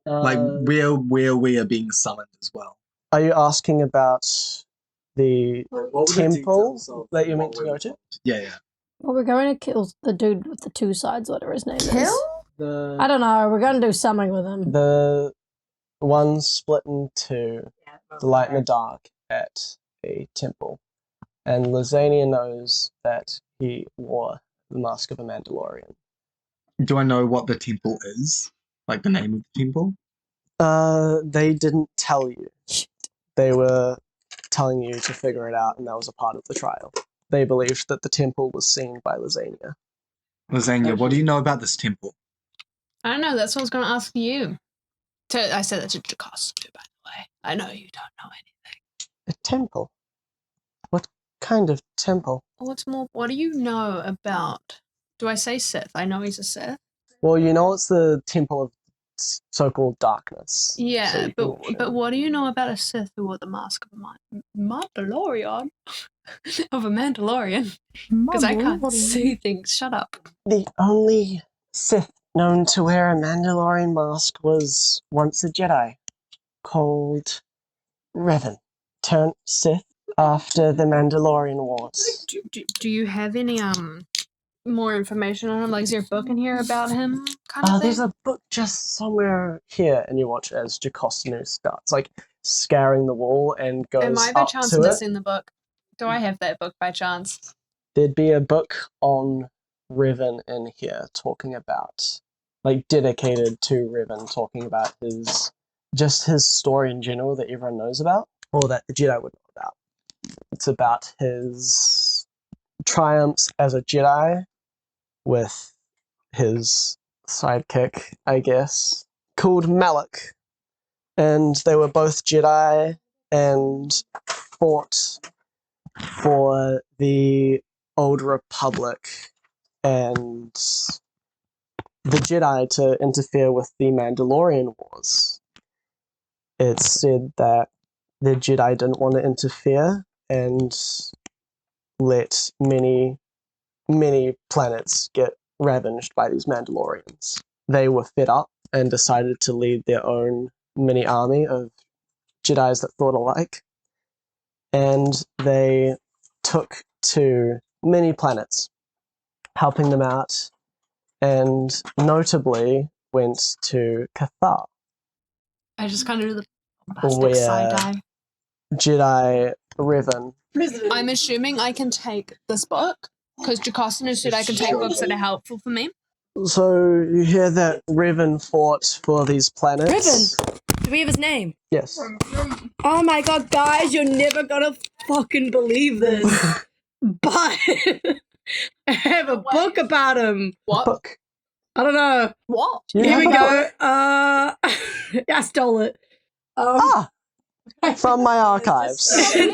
Like where we are being summoned as well. Are you asking about the temple that you're meant to go to? Yeah. Well, we're going to kill the dude with the 2 sides, whatever his name is. Kill? I don't know. We're going to do something with him. The one split in 2, the light and the dark, at a temple. And Lazánia knows that he wore the mask of a Mandalorian. Do I know what the temple is? Like the name of the temple? They didn't tell you. They were telling you to figure it out, and that was a part of the trial. They believed that the temple was seen by Lazánia. Lazánia, what do you know about this temple? I don't know. That's what I was going to ask you. I said that to Jocosnu, by the way. I know you don't know anything. A temple? What kind of temple? What do you know about? Do I say Sith? I know he's a Sith. Well, you know it's the Temple of so-called darkness. So Yeah, you can watch but it. what do you know about a Sith who wore the mask of a Mandalorian? Of a Mandalorian? Because I can't see things. Shut up. The only Sith known to wear a Mandalorian mask was once a Jedi called Revan, turned Sith after the Mandalorian Wars. Do you have any more information on him? Like, is there a book in here about him? Kind of thing? There's a book just somewhere here, and you watch as Jocostanu starts like scouring the wall and goes Am I by up chance to it. missing the book? Do I have that book by chance? There'd be a book on Revan in here talking about, like, dedicated to Revan, talking about his story in general that everyone knows about, or that the Jedi would know about. It's about his triumphs as a Jedi with his sidekick, I guess, called Malak. And they were both Jedi and fought for the Old Republic and the Jedi to interfere with the Mandalorian Wars. It's said that the Jedi didn't want to interfere and let many planets get ravaged by these Mandalorians. They were fed up and decided to lead their own mini army of Jedis that thought alike. And they took to many planets, helping them out, and notably went to Cathar, I just kind of do the bombastic where side eye. Jedi Revan. I'm assuming I can take this book because Jocostanu said I can take books that are helpful for me. So you hear that Revan fought for these planets? Revan! Do we have his name? Yes. Oh my god, guys, you're never gonna fucking believe this. But I have a book about him. What? Book. I don't know. What? You Here have we a go. book? I stole it. From my archives. No.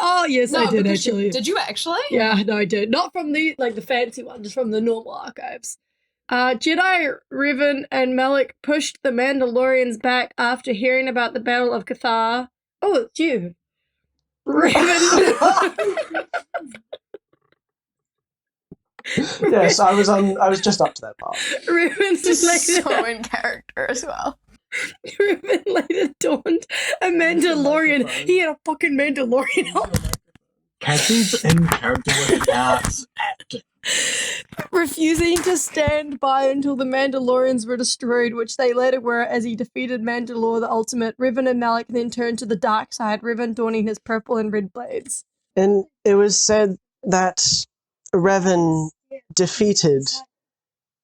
Oh yes, I did because actually. Did you actually? Yeah, no, I did. Not from the fancy one, just from the normal archives. Jedi Revan and Malak pushed the Mandalorians back after hearing about the Battle of Cathar. Oh, it's you. Revan. Yes, I was just up to that part. Revan later, So in character as well. Revan later dawned a Mandalorian. He had a fucking Mandalorian helmet. Cassie's in character without acting. Refusing to stand by until the Mandalorians were destroyed, which they later were as he defeated Mandalore the Ultimate. Revan and Malak then turned to the dark side, Revan donning his purple and red blades. And it was said that Revan defeated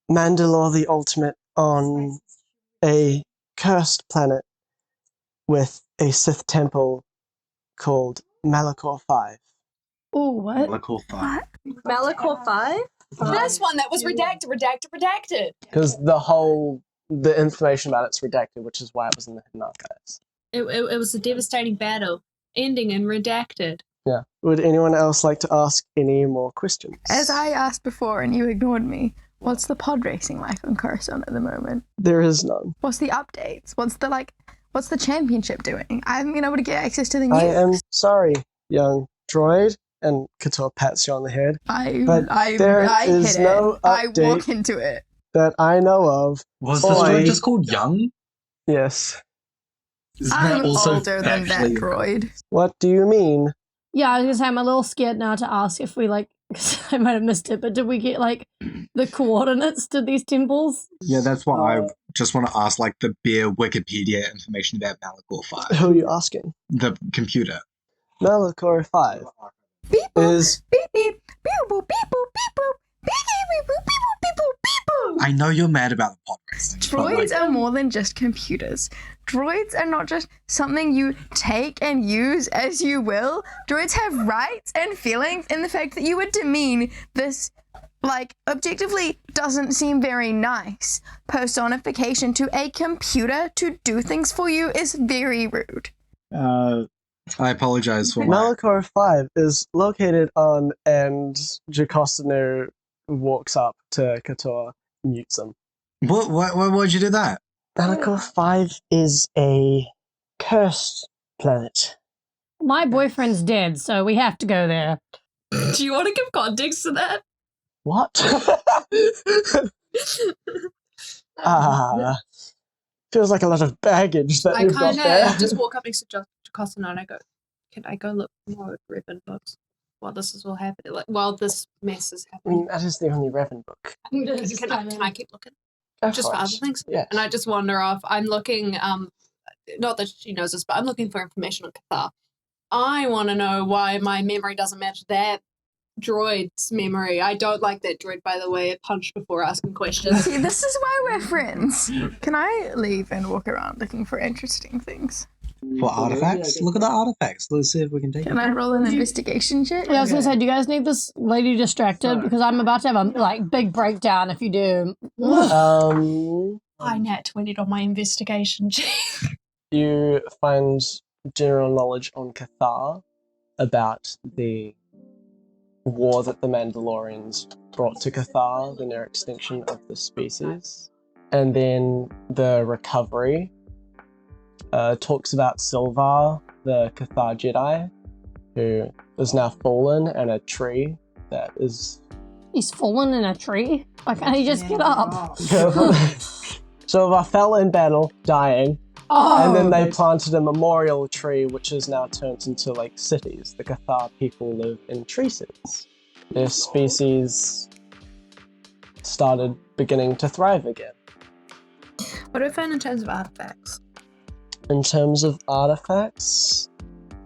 Mandalore the Ultimate on a cursed planet with a Sith temple called Malachor 5. Oh, what? Malachor 5? This one that was redacted. Because the information about it's redacted, which is why it was in the hidden archives. It was a devastating battle, ending in redacted. Yeah. Would anyone else like to ask any more questions? As I asked before and you ignored me, what's the pod racing like on Coruscant at the moment? There is none. What's the updates? What's the championship doing? I haven't been able to get access to the news. I am sorry, young droid, and Cathar pats you on the head. I is hit no it. I update. walk into it. That I know of. Was this droid just called Young? Yes. Is that I'm also older than that actually- droid. What do you mean? Yeah, I was gonna say I'm a little scared now to ask if we because I might have missed it, but did we get the coordinates to these temples? Yeah, that's what I just want to ask, the bare Wikipedia information about Malachor 5. Who are you asking? The computer. Malachor 5 Beep boop, is beep beep, beep boop, beep boop, beep boop, beep boop, beep boop, beep boop, beep boop. I know you're mad about the pod racing. Droids are more than just computers. Droids are not just something you take and use as you will. Droids have rights and feelings, and the fact that you would demean this, objectively doesn't seem very nice personification to a computer to do things for you is very rude. I apologize for Malachor 5 is located on, and Jocostanu walks up to Cathar, mutes him. Why'd you do that? Alcor 5 is a cursed planet. My boyfriend's dead, so we have to go there. Do you want to give context to that? What? Feels like a lot of baggage that I you've got kind there. of just walk up next to Costina and I go, can I go look more at Revan books while this is all happening? Like, while this mess is happening. That is the only Revan book. Can I keep looking? Go Just for for it. other things? Yes. And I just wander off. I'm looking, not that she knows this, but I'm looking for information on Cathar. I want to know why my memory doesn't match that droid's memory. I don't like that droid, by the way. It punched before asking questions. See, this is why we're friends. Can I leave and walk around looking for interesting things? For artifacts? Look at the artifacts. Let's see if we can take Can I roll an investigation check? Yeah, I was gonna say, do you guys need this lady distracted? Because I'm about to have a big breakdown if you do. I nat 20'd on my investigation check. You find general knowledge on Cathar about the war that the Mandalorians brought to Cathar, the near extinction of the species. And then the recovery talks about Silvar, the Cathar Jedi, who is now fallen, and a tree that is... He's fallen in a tree? Why can't he just get up? Silvar fell in battle, dying, Oh, and then they planted a memorial tree, which is now turned into like cities. The Cathar people live in tree cities. Their species started beginning to thrive again. What do I find in terms of artifacts? In terms of artifacts,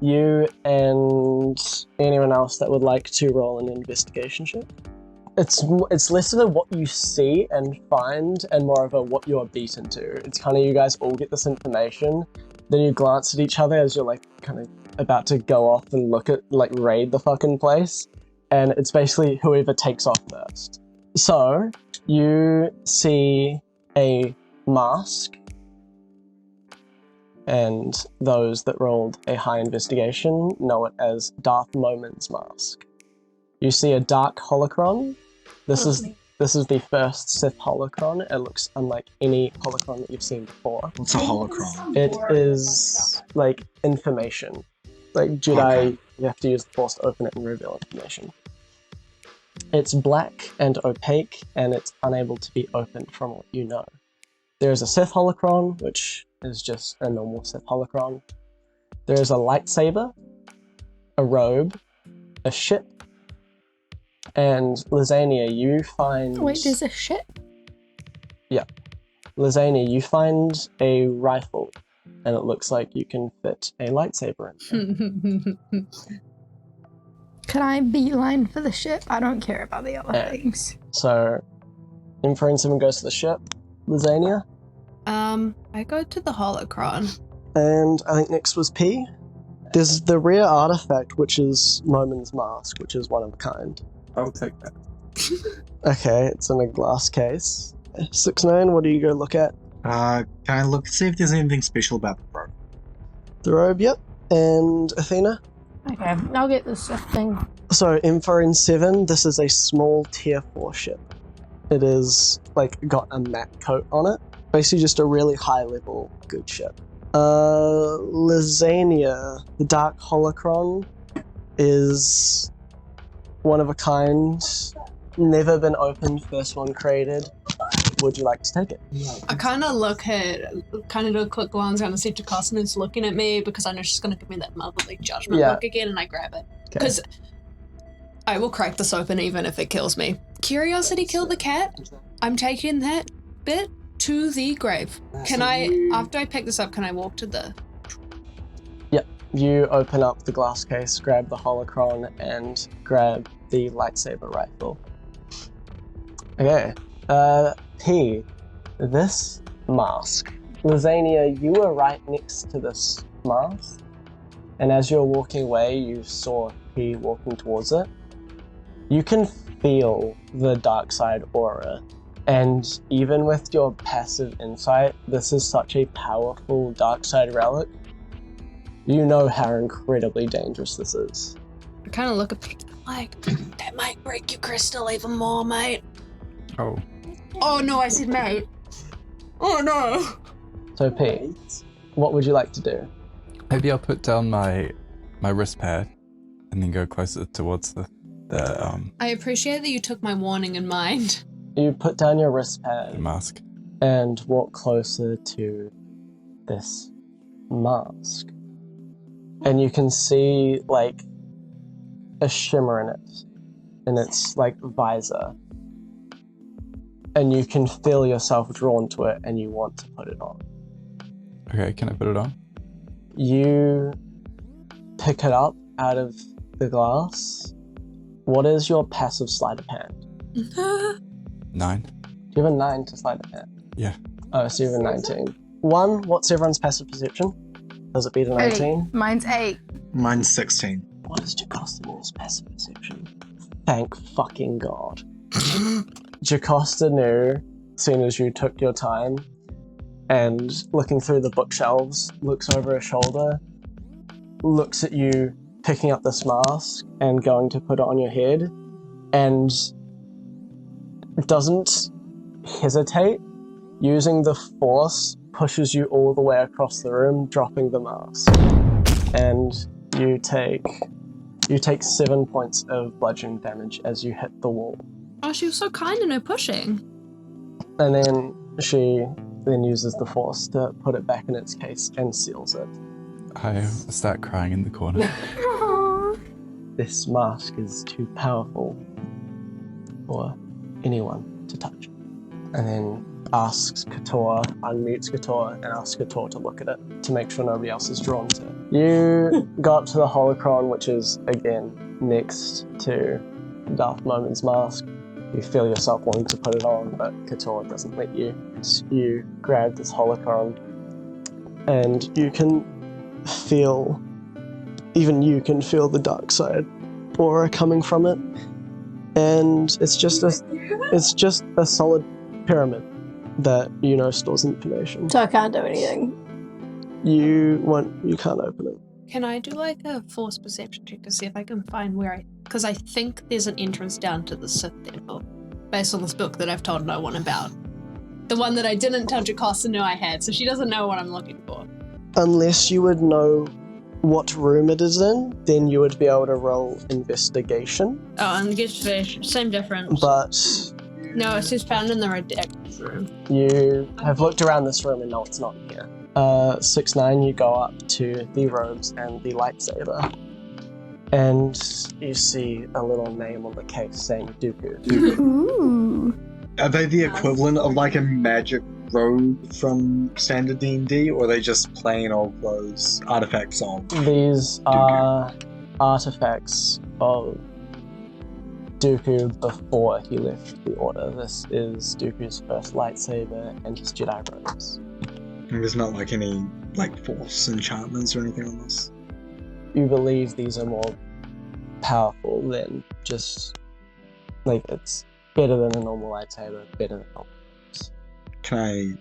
you and anyone else that would like to roll an investigation check. It's less of a what you see and find and more of a what you're beaten to. It's kind of you guys all get this information, then you glance at each other as you're like kind of about to go off and look at like raid the fucking place, and it's basically whoever takes off first. So you see a mask, and those that rolled a high investigation know it as Darth Momin's mask. You see a dark holocron. This is the first Sith holocron. It looks unlike any holocron that you've seen before. What's a holocron? It is like information. Like Jedi, you have to use the Force to open it and reveal information. It's black and opaque, and it's unable to be opened from what you know. There is a Sith holocron, which is just a normal Sith holocron. There is a lightsaber, a robe, a ship, and Lazánia, you find... wait, there's a ship? Yeah. Lazánia, you find a rifle, and it looks like you can fit a lightsaber in there. Can I beeline for the ship? I don't care about the other things. So, Infra and 7 goes to the ship. Lazánia? I go to the holocron. And I think next was P. There's the rare artifact, which is Momin's mask, which is one of a kind. I'll take that. Okay, it's in a glass case. 6-9, what do you go look at? Can I look, see if there's anything special about the robe? The robe, yep. And Athena? Okay, I'll get this thing. So, Info in 7, this is a small tier 4 ship. It is, like, got a matte coat on it. Basically just a really high level good ship. Lazánia, the Dark Holocron, is one of a kind, never been opened, first one created. Would you like to take it? I kind of look at, kind of do a quick glance around and see if Jocasina's looking at me because I know she's going to give me that motherly judgment look again, and I grab it. Because I will crack this open even if it kills me. Curiosity killed the cat. I'm taking that bit to the grave. Can I, after I pick this up, can I walk to the... Yep. You open up the glass case, grab the holocron, and grab the lightsaber rifle. Okay. P. This mask. Lazánia, you were right next to this mask, and as you're walking away, you saw P walking towards it. You can feel the dark side aura, and even with your passive insight, this is such a powerful dark side relic. You know how incredibly dangerous this is. I kind of look at it like, that might break your crystal even more, mate. Oh. Oh no, I said mate. Oh no! So P, what would you like to do? Maybe I'll put down my wrist pad and then go closer towards the I appreciate that you took my warning in mind. You put down your wrist pad mask. and walk closer to this mask. And you can see like a shimmer in its like visor. And you can feel yourself drawn to it and you want to put it on. Okay, can I put it on? You pick it up out of the glass. What is your passive sleight of hand? 9. Do you have a 9 to sleight of hand? Yeah. Oh, so you have a 19. 1, what's everyone's passive perception? Does it beat a 19? Mine's 8. Mine's 16. What is Jacosta's passive perception? Thank fucking God. Jacosta knew, as soon as you took your time, and looking through the bookshelves, looks over her shoulder, looks at you picking up this mask and going to put it on your head, and doesn't hesitate. Using the force, pushes you all the way across the room, dropping the mask. And you take 7 points of bludgeoning damage as you hit the wall. Oh, she was so kind in her pushing. And then she then uses the force to put it back in its case and seals it. I start crying in the corner. This mask is too powerful for anyone to touch. And then asks Cathar, unmutes Cathar, and asks Cathar to look at it to make sure nobody else is drawn to it. You go up to the holocron, which is, again, next to Darth Momin's mask. You feel yourself wanting to put it on, but Cathar doesn't let you. So you grab this holocron, and you can feel, even you can feel the dark side aura coming from it. And it's just a solid pyramid that you know stores information. So I can't do anything. You can't open it. Can I do like a force perception check to see if I can find where because I think there's an entrance down to the Sith Temple, based on this book that I've told no one about. The one that I didn't tell Jacosta knew I had, so she doesn't know what I'm looking for. Unless you would know what room it is in, then you would be able to roll investigation. Oh, and investigation, same difference. But no, it says found in the redacted room. you have looked around this room and no, it's not here. 6-9, you go up to the robes and the lightsaber, and you see a little name on the case saying Dooku. Ooh. Are they the equivalent of like a magic robe from standard D&D, or are they just plain old clothes, artifacts on? These are artifacts of Dooku before he left the Order. This is Dooku's first lightsaber and his Jedi robes. And there's not like any like force enchantments or anything on this? You believe these are more powerful than just, like, it's better than a normal lightsaber, better than normal robes. Can I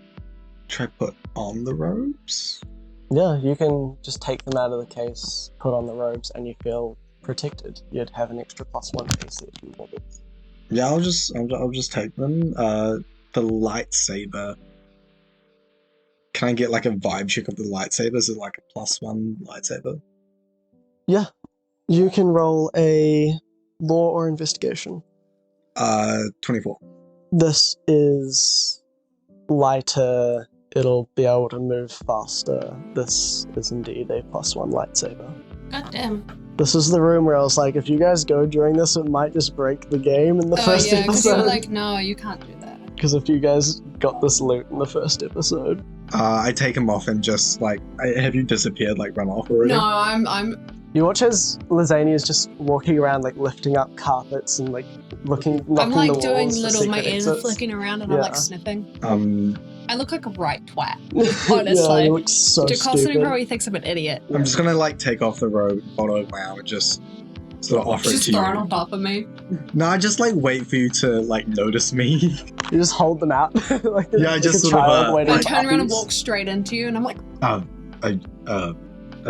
try put on the robes? Yeah, you can just take them out of the case, put on the robes, and you feel protected. You'd have an extra +1 AC if you wanted. Yeah, I'll just take them. The lightsaber. Can I get like a vibe check of the lightsaber? Is it like a +1 lightsaber? Yeah, you can roll a law or investigation. 24. This is lighter, it'll be able to move faster. This is indeed a +1 lightsaber. God damn. This is the room where I was like, if you guys go during this, it might just break the game in the first because you were episode. like, no, you can't do that. Because if you guys got this loot in the first episode. I take him off and just like, have you disappeared, like run off already? No, I'm. You watch as Lazánia is just walking around, like lifting up carpets and like looking, knocking I'm like the doing walls for little, my secret ears are exits. flicking around and I'm Yeah. like sniffing. I look like a right twat, Yeah, honestly. you look so Jacosta stupid. probably thinks I'm an idiot. I'm just gonna like take off the robe, hold over my arm, and just sort of offer it She's to thrown you. on top of me. No, I just like wait for you to like notice me. You just hold them out. like Yeah, I like just a sort of, child waiting I for turn around and puppies. walk straight into you and I'm like, I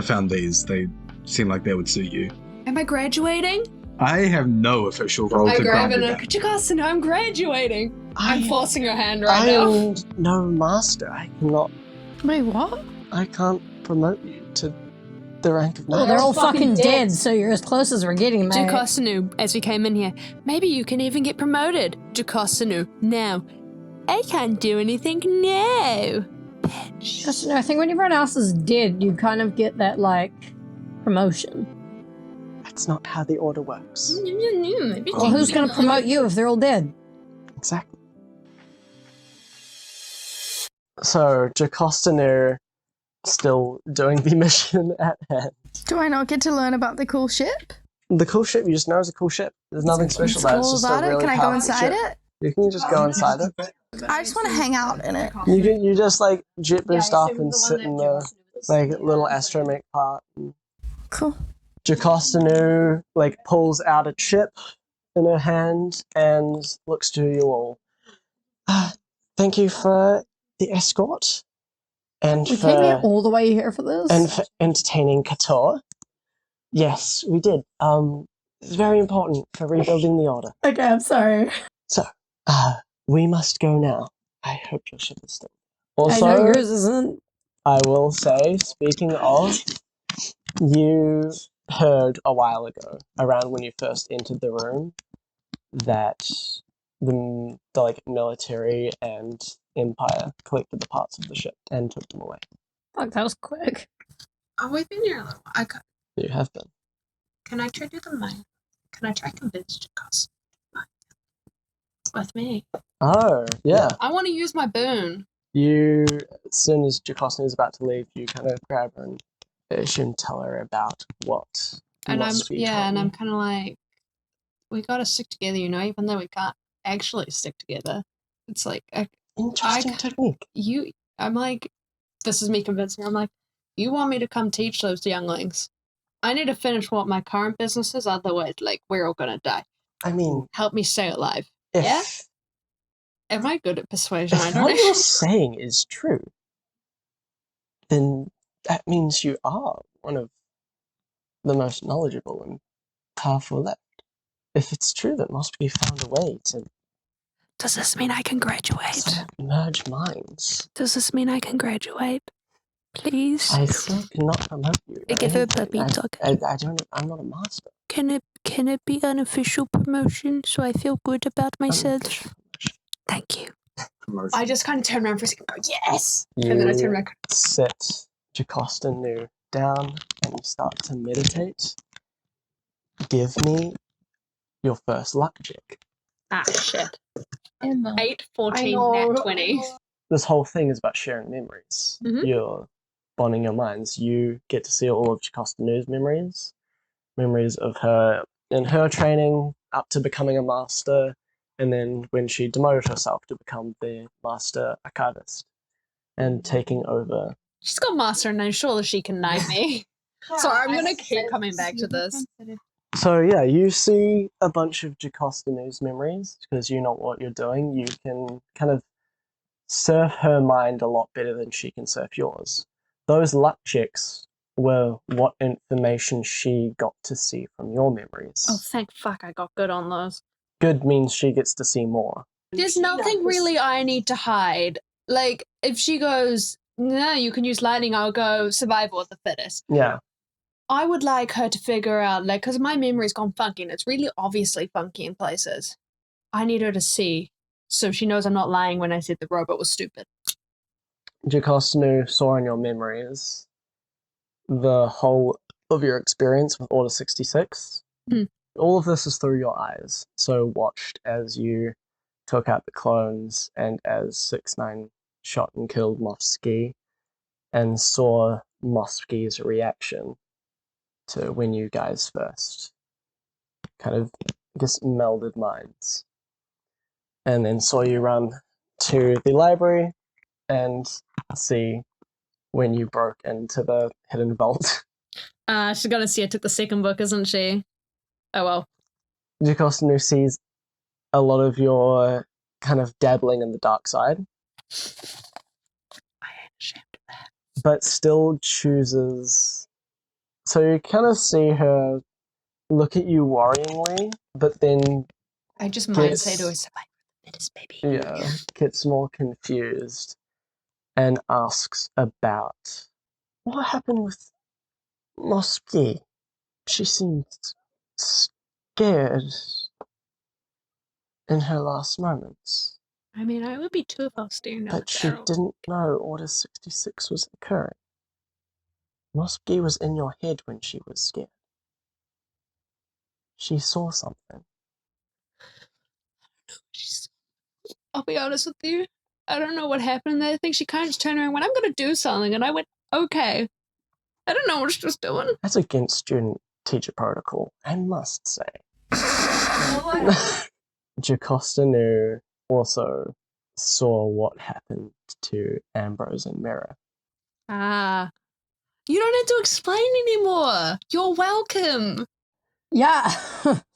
found these. They seem like they would suit you. am I graduating? I have no official role I to grab grant it you and that. Jacastin, I'm graduating. I'm forcing your hand right I now. am no master. I cannot. Wait, what? I can't promote you to the rank of Well, master. they're all fucking dead, so you're as close as we're getting, mate. Jacastin, as we came in here, maybe you can even get promoted. Jacastin, now. I can't do anything now. Just, I think when everyone else is dead, you kind of get that, like, promotion. That's not how the order works. Well, who's going to promote you if they're all dead? Exactly. So, Jacostinu still doing the mission at hand. Do I not get to learn about the cool ship? The cool ship, you just know it's a cool ship. There's nothing special about it. It's Cool just about a really it? Can I go powerful inside ship. it? You can just go inside it. I just want to hang out in it. You just like jet boost up and sit in the like little astromech part. Cool. Jacostinu like pulls out a chip in her hand and looks to you all. Thank you for the escort and We came here for all the way here for this? and for entertaining Cathar. Yes, we did. It's very important for rebuilding the order. Okay, I'm sorry. So, we must go now. I hope your ship is still. I Also, know yours isn't. I will say, speaking of, you heard a while ago, around when you first entered the room, that the like military and empire collected the parts of the ship and took them away. Fuck, that was quick. Oh, we've been here a little while. You have been. Can I try to do the mind? Can I try to convince Jacastin with me? Oh, yeah. I want to use my boon. You, as soon as Jacostin is about to leave, you kind of grab her and should tell her about what. And Mosp Gi told and you. I'm kind of like, we gotta stick together, you know, even though we can't actually stick together. It's like, Interesting technique. I'm like, this is me convincing her. I'm like, you want me to come teach those younglings? I need to finish what my current business is, otherwise, like, we're all gonna die. I mean, Help me stay alive. if, Yeah? Am I good at persuasion? I if don't what know. you're saying is true, then that means you are one of the most knowledgeable and powerful left. If it's true that Mosp Gi found a way to Does this mean I can graduate? sort of merge minds, Does this mean I can graduate? Please? I still cannot promote you. I give her a anything. puppy dog. I'm not a master. Can it be an official promotion so I feel good about myself? Unofficial. Thank you. Promotion. I just kind of turn around for a second and go, yes! You And then I turn around. sit Jacostinu down and you start to meditate. Give me your first luck check. Ah, shit. In 8, 14, I know. nat 20. This whole thing is about sharing memories. Mhm. You're bonding your minds. You get to see all of Jacostinu's memories. Memories of her in her training up to becoming a master, and then when she demoted herself to become the master archivist and taking over. She's got master and I'm sure that she can knight me. So I'm going to keep coming back to this. So yeah, you see a bunch of Jacostinu's memories because you know what you're doing. You can kind of surf her mind a lot better than she can surf yours. Those luck checks were what information she got to see from your memories. Oh, thank fuck I got good on those. Good means she gets to see more. There's nothing really I need to hide. Like, if she goes, no, you can use lightning, I'll go survival of the fittest. Yeah. I would like her to figure out, like, because my memory's gone funky and it's really obviously funky in places. I need her to see so she knows I'm not lying when I said the robot was stupid. Jacostinu saw in your memories the whole of your experience with Order 66. Hmm. All of this is through your eyes. So watched as you took out the clones and as 6-9 shot and killed Mosp Gi and saw Mosp Gi's reaction to when you guys first kind of just melded minds. And then saw you run to the library and see when you broke into the hidden vault. She's gonna see I took the second book, isn't she? Oh well. Jacostinu sees a lot of your kind of dabbling in the dark side, I ain't ashamed of that. but still chooses. So you kind of see her look at you worryingly, but then I just might say to her, Gets- "Survival baby." gets more confused and asks about what happened with Mosp Gi. She seemed scared in her last moments, I mean, I would be too if I was staring down but the she barrel. didn't know Order 66 was occurring. Mosp Gi was in your head when she was scared. She saw something. I'll be honest with you. I don't know what happened there. I think she kind of just turned around and went, "I'm going to do something." And I went, "Okay." I don't know what she was doing. That's against student-teacher protocol, I must say. Jocasta knew also saw what happened to Ambrose and Mira. Ah. You don't need to explain anymore. You're welcome. Yeah.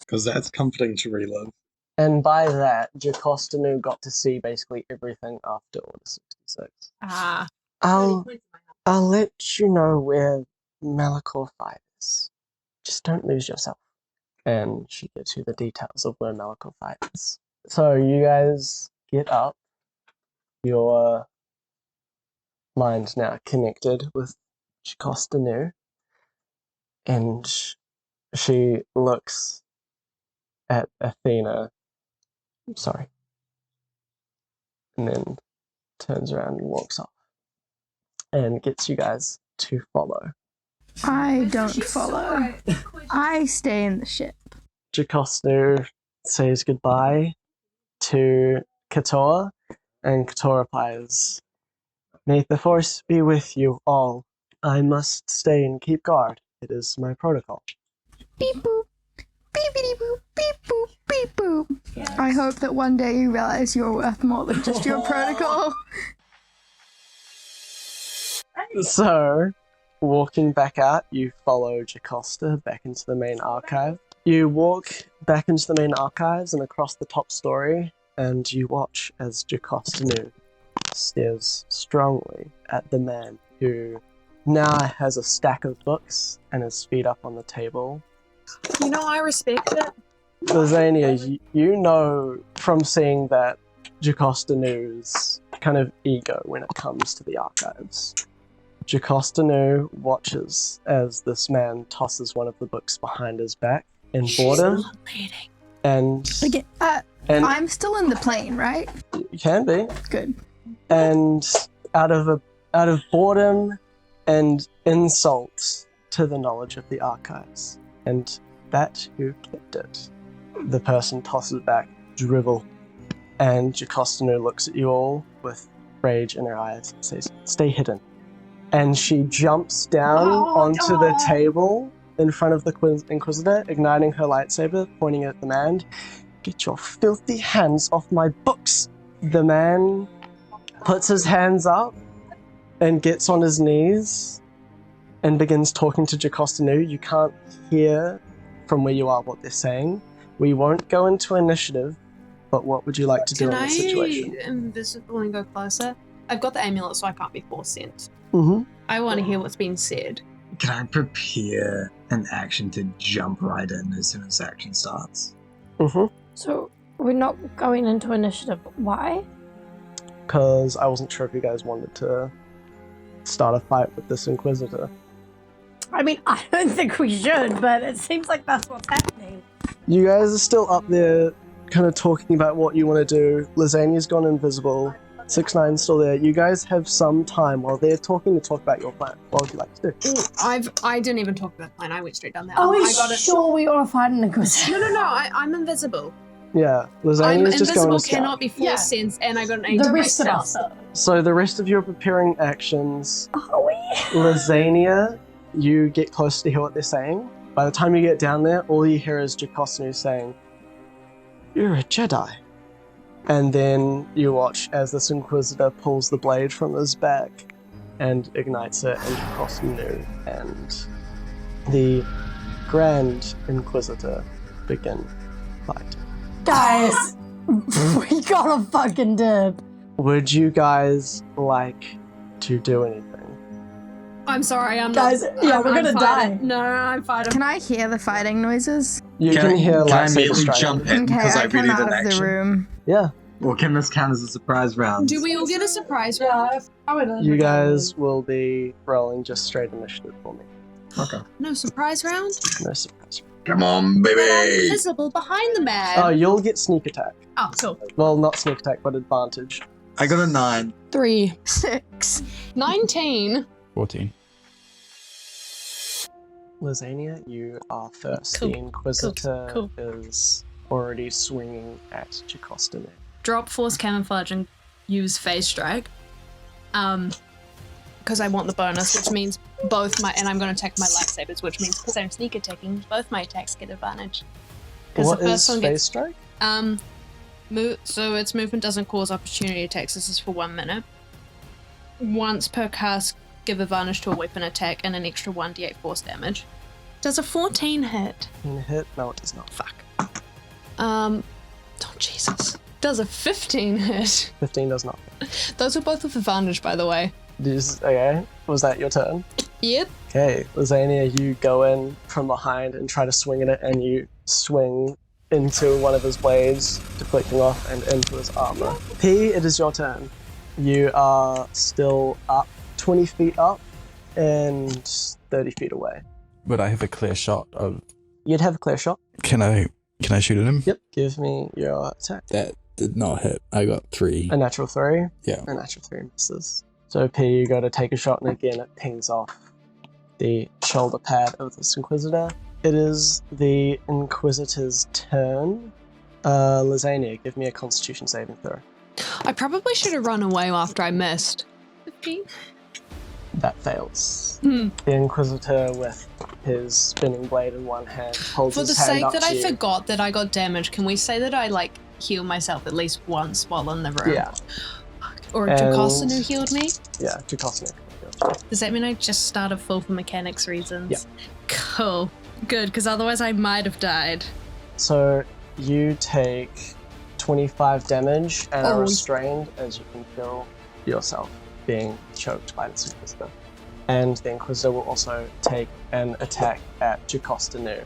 Because that's comforting to relive. And by that, Jocasta knew got to see basically everything after Order 66. Ah. I'll let you know where Malachor 5 is. Just don't lose yourself. And she gives you the details of where Malachor 5 is. So you guys get up. Your mind now connected with Jocasta Nu. And she looks at Athena. Sorry. And then turns around and walks off. And gets you guys to follow. I don't follow. I stay in the ship. Jocasta says goodbye to Cathar, and Cathar replies, "May the Force be with you all. I must stay and keep guard. It is my protocol." Beep boop. Beepity boop. Beep boop. Beep boop. Yes. I hope that one day you realize you're worth more than just your protocol. So, walking back out, you follow Jocasta back into the main archive. You walk back into the main archives and across the top story, and you watch as Jocasta Nu stares strongly at the man who now has a stack of books and his feet up on the table. You know, I respect it. Lazánia, you know from seeing that Jocasta Nu's kind of ego when it comes to the archives. Jocasta Nu watches as this man tosses one of the books behind his back in boredom. And Okay, and I'm still in the plane, right? you can be. Good. And out of boredom and insult to the knowledge of the archives, and that who kept it, the person tosses back drivel, and Jocasta Nu looks at you all with rage in her eyes and says, "Stay hidden." And she jumps down onto the table in front of the Inquisitor, igniting her lightsaber, pointing it at the man. "Get your filthy hands off my books!" The man puts his hands up and gets on his knees and begins talking to Jocasta Nu. You can't hear from where you are what they're saying. We won't go into initiative, but what would you like to do in this situation? Can I invisible and go closer? I've got the amulet, so I can't be force sent. Mm-hmm. I want to hear what's being said. Can I prepare an action to jump right in as soon as action starts? Mm-hmm. So we're not going into initiative. Why? Because I wasn't sure if you guys wanted to start a fight with this Inquisitor. I mean, I don't think we should, but it seems like that's what's happening. You guys are still up there kind of talking about what you want to do. Lazánia's gone invisible. 6ix9ine's still there. You guys have some time while they're talking to talk about your plan. What would you like to do? I didn't even talk about the plan. I went straight down there. Are we I got sure we want to fight an Inquisitor? No. I'm invisible. Yeah, I'm Lazánia's just going invisible, to scout. cannot be force Yeah. sent, and I got an 8 The to rest of myself. us. So the rest of you are preparing actions. Are we? Lazánia, you get close to hear what they're saying. By the time you get down there, all you hear is Jocasta Nu saying, "You're a Jedi." And then you watch as this Inquisitor pulls the blade from his back and ignites it, and Jocasta Nu and the Grand Inquisitor begin fighting. Guys, we got a fucking dip. Would you guys like to do anything? I'm sorry, I'm Guys, not. yeah, we're gonna die. No, I'm fine. Can I hear the fighting noises? You can hear Can I lightsaber immediately striking. jump in Okay, because I I come really out did of the action? room. Yeah. Or can this count as a surprise round? Do we all get a surprise round? You guys will be rolling just straight initiative for me. Okay. No surprise round? No surprise. Come on, But I'm baby! visible behind the man. Oh, you'll get sneak attack. Oh, cool. Well, not sneak attack, but advantage. I got a 9. 3. 6. 19. 14. Lazánia, you are first. Cool. The Inquisitor Cool. is already swinging at Chironian. Drop force camouflage and use phase strike. Because I want the bonus, which means both my, and I'm going to attack my lightsabers, which means because I'm sneak attacking, both my attacks get advantage. What is phase strike? So its movement doesn't cause opportunity attacks. This is for 1 minute. Once per cast, give advantage to a weapon attack and an extra 1d8 force damage. Does a 14 hit? In a hit? No, it does not. Fuck. Oh Jesus. Does a 15 hit? 15 does not. Those are both with advantage, by the way. Okay, was that your turn? Yep. Okay, Lazánia, you go in from behind and try to swing at it, and you swing into one of his blades, deflecting off and into his armor. P, it is your turn. You are still up, 20 feet up, and 30 feet away. But I have a clear shot of. You'd have a clear shot. Can I shoot at him? Yep. Give me your attack. That did not hit. I got 3. A natural 3. Yeah. A natural 3 misses. So P, you go to take a shot, and again it pings off the shoulder pad of this Inquisitor. It is the Inquisitor's turn. Lazánia, give me a Constitution saving throw. I probably should have run away after I missed. 15? That fails. Hmm. The Inquisitor, with his spinning blade in one hand, holds For the his hand sake up that to I you. forgot that I got damaged, can we say that I, heal myself at least once while in the room? Yeah, Or And- Jakosanu healed me? yeah, Chironian. Does that mean I just started full for mechanics reasons? Yeah. Cool. Good, because otherwise I might have died. So you take 25 damage and are Oh. restrained as you can feel yourself being choked by this Inquisitor. And the Inquisitor will also take an attack at Jakostanu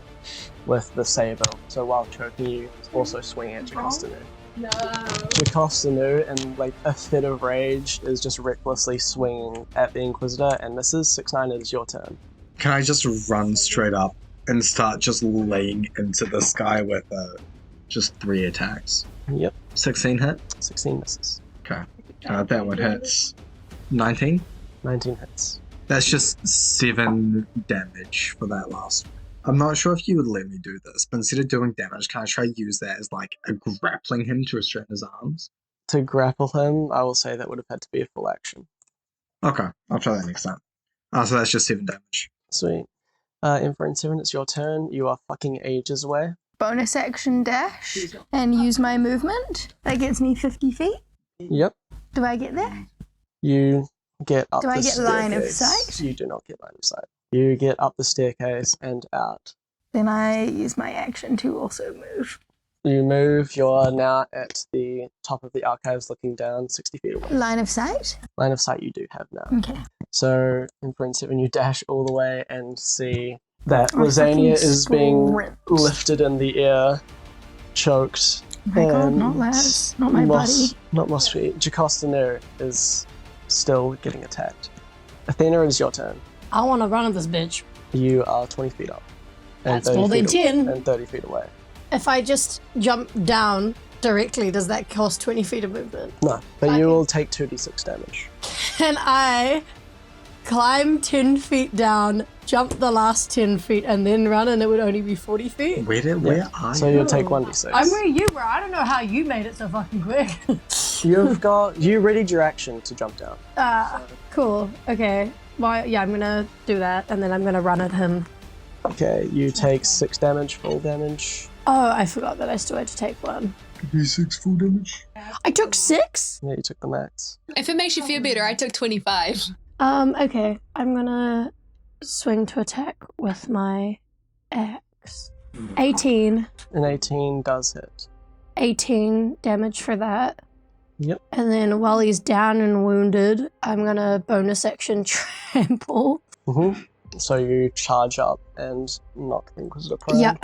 with the saber. So while choking you, also swing at Jakostanu. No. Jakostanu, in a fit of rage, is just recklessly swinging at the Inquisitor and misses. 6-9, it is your turn. Can I just run straight up and start just laying into this guy with just 3 attacks? Yep, 16 hit? 16 misses. Okay. That one hits. 19? 19 hits. That's just 7 damage for that last one. I'm not sure if you would let me do this, but instead of doing damage, can I try to use that as a grappling him to restrain his arms? To grapple him, I will say that would have had to be a full action. Okay, I'll try that next time. So that's just 7 damage. Sweet. Emperor 7, it's your turn. You are fucking ages away. Bonus action dash and use my movement. That gets me 50 feet. Yep. Do I get there? You get up Do the I get line of staircase. sight? You do not get line of sight. You get up the staircase and out. Then I use my action to also move. You move, you're now at the top of the archives looking down 60 feet away. Line of sight? Line of sight you do have now. Okay. So, in Print 7, you dash all the way and see that I Lazánia fucking is being sprint. lifted in the air, choked. Oh my god, and not Laz. Not my buddy. Not Mosp Gi. Jakostanu is still getting attacked. Athena, it is your turn. I want to run at this bitch. You are 20 feet up. And That's 30 more than feet 10. And 30 feet away. If I just jump down directly, does that cost 20 feet of movement? No, but Okay. you will take 2d6 damage. Can I climb 10 feet down, jump the last 10 feet, and then run, and it would only be 40 feet? Where are So you? you'll take 1d6. I'm where you were. I don't know how you made it so fucking quick. You readied your action to jump down. Cool. Okay. Well, yeah, I'm gonna do that, and then I'm gonna run at him. Okay, you take 6 damage, full damage. Oh, I forgot that I still had to take one. D6 full damage. I took 6? Yeah, you took the max. If it makes you feel better, I took 25. Okay. I'm gonna swing to attack with my axe. 18. An 18 does hit. 18 damage for that. Yep. And then while he's down and wounded, I'm gonna bonus action trample So you charge up and knock the Inquisitor prone. Yeah.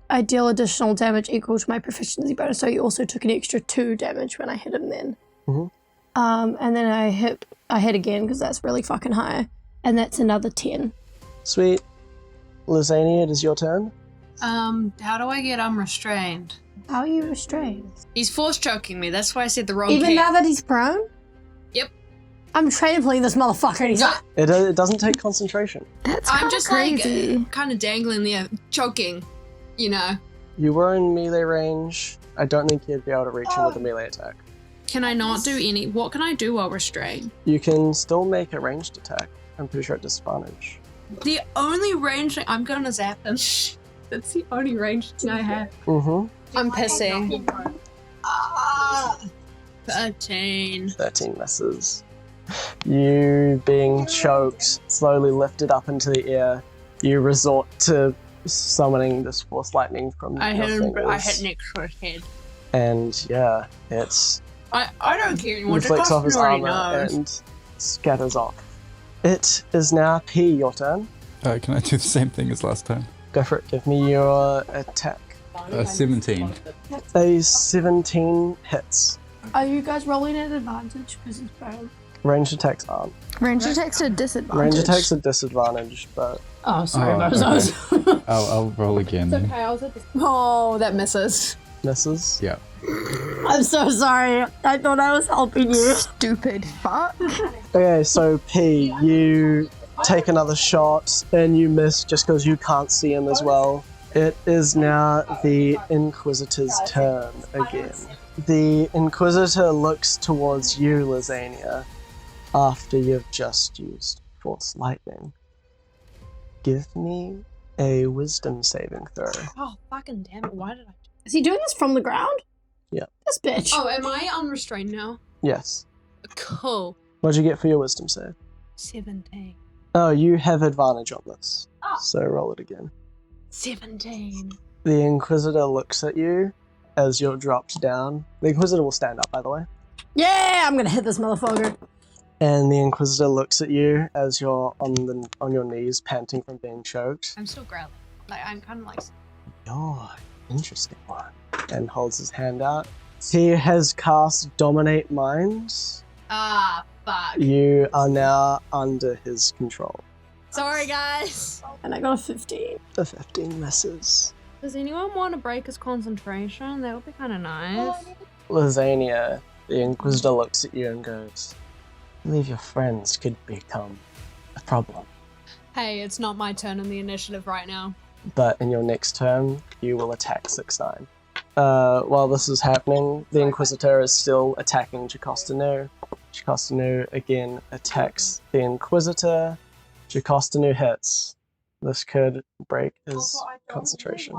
I deal additional damage equal to my proficiency bonus, so you also took an extra 2 damage when I hit him then. And then I hit again because that's really fucking high, and that's another 10. Sweet. Lazánia, it is your turn. How do I get unrestrained? How are you restrained? He's force choking me. That's why I said the wrong. Even now that he's prone? Yep. I'm trampling this motherfucker and he's not. It doesn't take concentration. That's I'm just crazy. like kind of dangling there, choking. You know. You were in melee range. I don't think you'd be able to reach him with a melee attack. Can I not do any? What can I do while restrained? You can still make a ranged attack. I'm pretty sure at disadvantage. The only range I'm gonna zap him. That's the only range thing I have. I'm pissing. 13 misses. You being choked, slowly lifted up into the air. You resort to summoning this force lightning from I your hit him, fingers. but I hit next to his head. And yeah, it's I don't care anymore. reflects off his already armor knows. and scatters off. It is now P, your turn. Can I do the same thing as last time? Go for it. Give me your attack. 17. A 17 hits. Are you guys rolling at advantage because it's prone? Ranged attacks aren't. Range attacks are disadvantage. Range attacks are disadvantage, but Oh, sorry. Oh, okay. I'll roll again then. Oh, that misses. misses. Yeah. I'm so sorry. I thought I was helping you. Stupid fuck. Okay, so P, you take another shot and you miss just because you can't see him as well. It is now the Inquisitor's turn again. The Inquisitor looks towards you, Lazánia, after you've just used Force Lightning. Give me a Wisdom saving throw. Oh, fucking damn it. Why did I? Is he doing this from the ground? Yeah. This bitch. Oh, am I unrestrained now? Yes. Cool. What'd you get for your Wisdom save? 17. Oh, you have advantage on this. So roll it again. 17. The Inquisitor looks at you as you're dropped down. The Inquisitor will stand up, by the way. Yeah, I'm gonna hit this motherfucker. And the Inquisitor looks at you as you're on your knees, panting from being choked. I'm still growling. Like, I'm kind of like... You're an interesting one. And holds his hand out. He has cast Dominate Minds. Ah, fuck. You are now under his control. Sorry, guys. And I got a 15. The 15 misses. Does anyone want to break his concentration? That would be kind of nice. Lazánia, the Inquisitor looks at you and goes, I believe your friends could become a problem. Hey, it's not my turn in the initiative right now. But in your next turn, you will attack 6-9. While this is happening, the Inquisitor is still attacking Jocostanu. Jocostanu again attacks the Inquisitor. Jocostanu hits. This could break his concentration.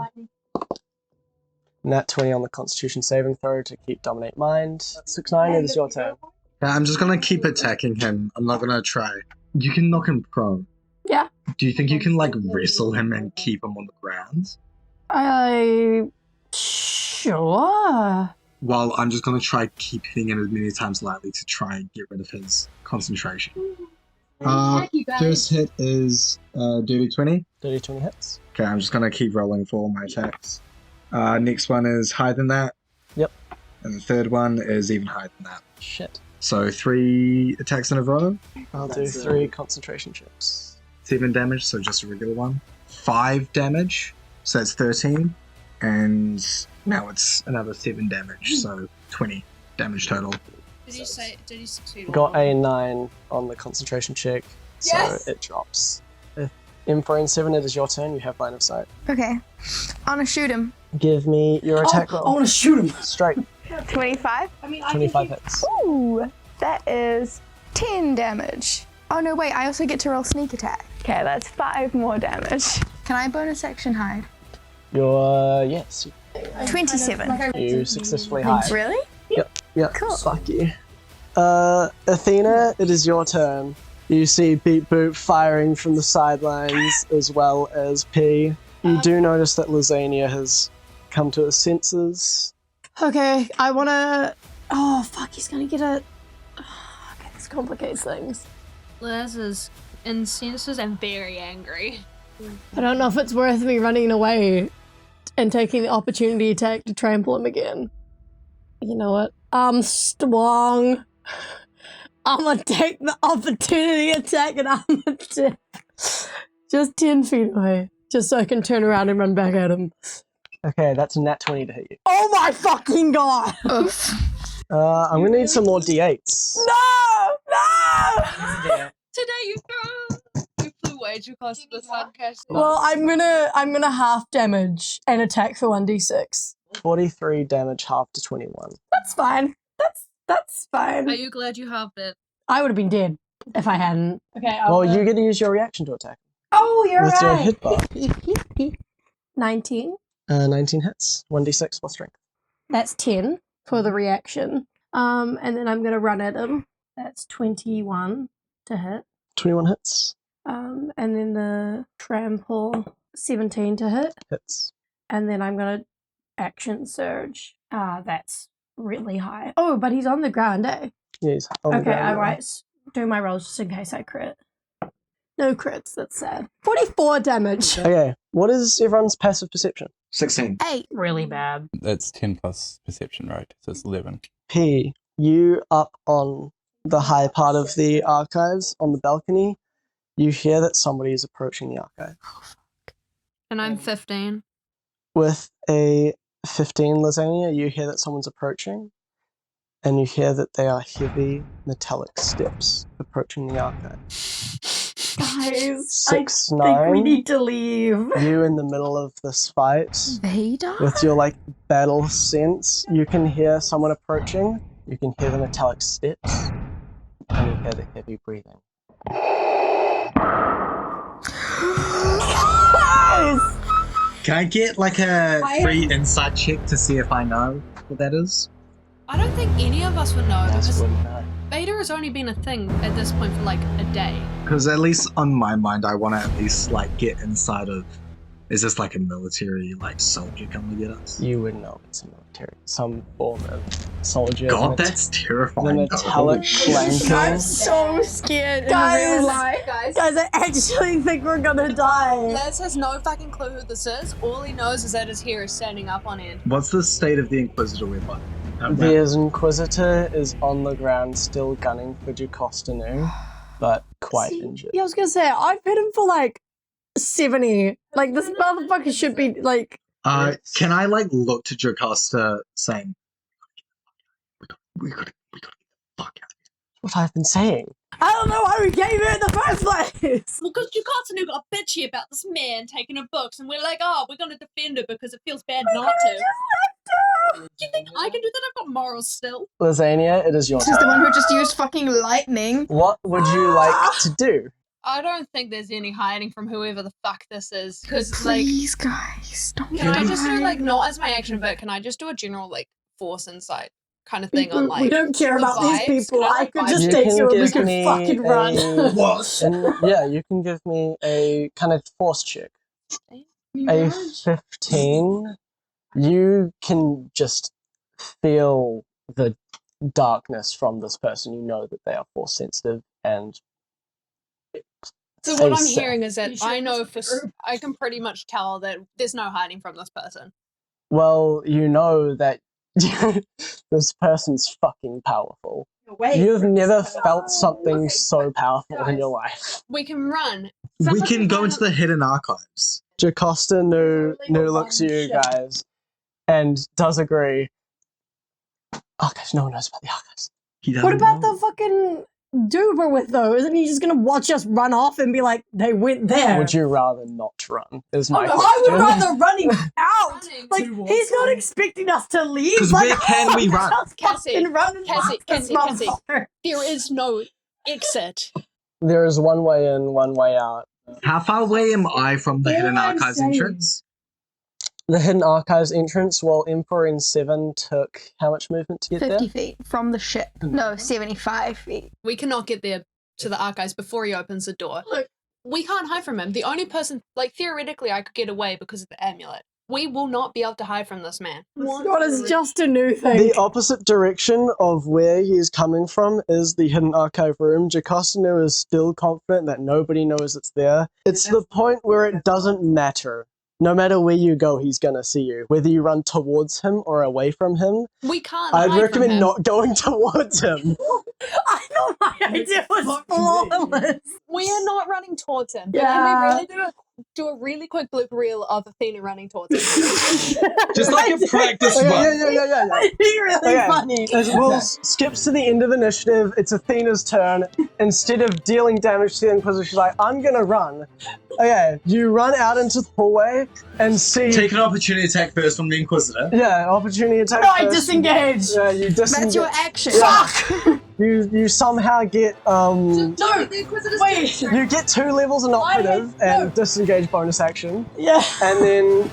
Nat 20 on the Constitution saving throw to keep Dominate Mind. 6-9, it is your turn. Yeah, I'm just gonna keep attacking him. I'm not gonna try. You can knock him prone. Yeah. Do you think you can, like, wrestle him and keep him on the ground? Sure. Well, I'm just gonna try keep hitting him as many times lightly to try and get rid of his concentration. First hit is dirty 20. Dirty 20 hits. Okay, I'm just gonna keep rolling for all my attacks. Next one is higher than that. Yep. And the third one is even higher than that. Shit. So 3 attacks in a row. I'll do 3 concentration checks. 7 damage, so just a regular one. 5 damage, so that's 13. And now it's another 7 damage, so 20 damage total. Did you succeed? Got a 9 on the concentration check, so Yes! it drops. If M4N7, it is your turn, you have line of sight. Okay. I'm gonna shoot him. Give me your attack I roll. want to shoot him. Straight. 25. 25 hits. Ooh, that is 10 damage. Oh no, wait, I also get to roll sneak attack. Okay, that's 5 more damage. Can I bonus action hide? You're, yes, 27. you successfully hide. Really? Yep, Cool. fuck you. Athena, it is your turn. You see Beepboop firing from the sidelines as well as P. You do notice that Lazánia has come to his senses. Okay, I want to... Oh, fuck, he's going to get a... Okay, this complicates things. Les is incensed and very angry. I don't know if it's worth me running away and taking the opportunity attack to trample him again. You know what? I'm strong. I'm gonna take the opportunity attack and I'm gonna just 10 feet away. Just so I can turn around and run back at him. Okay, that's a nat 20 to hit you. Oh my fucking god! I'm gonna need some more d8s. No! Today you flew way too close to the sun, Cash. Well, I'm gonna half damage and attack for 1d6. 43 damage, half to 21. That's fine. That's fine. Are you glad you halved it? I would have been dead if I hadn't. Okay. Well, you get to use your reaction to attack. Oh, you're with your right. hit bar. 19. 19 hits. 1d6 plus strength. That's 10 for the reaction. And then I'm gonna run at him. That's 21 to hit. 21 hits. And then the trample 17 to hit. Hits. And then I'm gonna action surge. That's really high. Oh, but he's on the ground, eh? Yeah, he's on the Okay, ground. I might do my rolls just in case I crit. No crits, that's sad. 44 damage. Okay, what is everyone's passive perception? 16. 8. Really bad. That's 10 plus perception, right? So it's 11. P, you up on the high part of the archives on the balcony, you hear that somebody is approaching the archive. And I'm 15. With a 15 Lazánia, you hear that someone's approaching, and you hear that they are heavy metallic steps approaching the archive. Guys, 6, I 9. think we need to leave. You in the middle of this fight, Vader? with your battle sense, you can hear someone approaching. You can hear the metallic steps, and you hear the heavy breathing. Guys! Can I get a free insight check to see if I know what that is? I don't think any of us would know That's because wouldn't know. Vader has only been a thing at this point for a day. Because at least on my mind, I want to at least get inside of. Is this a military soldier coming to get us? You would know it's a military, some form of soldier. God, the that's the terrifying. metallic I'm flanking. so scared Guys. in real life. Guys, I actually think we're gonna die. Les has no fucking clue who this is. All he knows is that his hair is standing up on end. What's the state of the Inquisitor we're by? The Inquisitor is on the ground, still gunning for Jocostanu, but quite injured. Yeah, I was gonna say, I've hit him for 70. This motherfucker should be Can I look to Jocasta saying, we gotta get the fuck out of here. What I've been saying. I don't know why we came here in the first place. Well, because Jocasta got bitchy about this man taking her books, and we're we're gonna defend her because it feels bad not to. You think I can do that? I've got morals still. Lazánia, it is your She's the turn. one who just used fucking lightning. What would you like to do? I don't think there's any hiding from whoever the fuck this is. Because, Please, guys, don't can I just do, hide. not as my action, but can I just do a general, force insight kind of thing on, We don't care the about these vibes? people. Can I vibe could just You take can you and we give could me fucking run. What? And yeah, you can give me a kind of force check. A 15. You can just feel the darkness from this person. You know that they are force sensitive and. So what I'm Face hearing is that You should I know listen I can pretty much tell that there's no hiding from this person. Well, you know that this person's fucking powerful. You've never felt something so powerful in your life. We can run. We can go into the hidden archives. Jocasta no looks at you guys and does agree. Oh gosh, no one knows about the archives. He doesn't What about know. the fucking dude we're with though? Isn't he just gonna watch us run off and be like, they went there? Would you rather not run? Is my I question. would rather running out. Running. He's not expecting us to leave. 'Cause where can we run? Just Cassie, fucking run Cassie, past this Cassie. motherfucker. There is no exit. There is one way in, one way out. How far away am I from the All hidden I'm archives saying- entrance? The hidden archives entrance, well, Emperor in 7 took how much movement to get 50 there? feet from the ship. No, 75 feet. We cannot get there to the archives before he opens the door. Look. We can't hide from him. The only person, theoretically, I could get away because of the amulet. We will not be able to hide from this man. What is just a new thing? The opposite direction of where he's coming from is the hidden archive room. Jocostanu is still confident that nobody knows it's there. It's the point where it doesn't matter. No matter where you go, he's gonna see you. Whether you run towards him or away from him, We can't I'd hide from recommend him. not going towards him. I thought my idea was flawless. We are not running towards him. But Yeah. can we really do a really quick blooper reel of Athena running towards him? Just like a practice Okay, run. yeah. It'd be really Okay. funny. We'll skips to the end of the initiative. It's Athena's turn. Instead of dealing damage to the Inquisitor, she's like, I'm gonna run. Okay, you run out into the hallway and see... Take an opportunity attack first from the Inquisitor. Yeah, opportunity attack No, I first. disengage. Yeah, you disengage. That's your action. Fuck! You somehow get No, wait. you get 2 levels in operative and disengage bonus action, Yeah. and then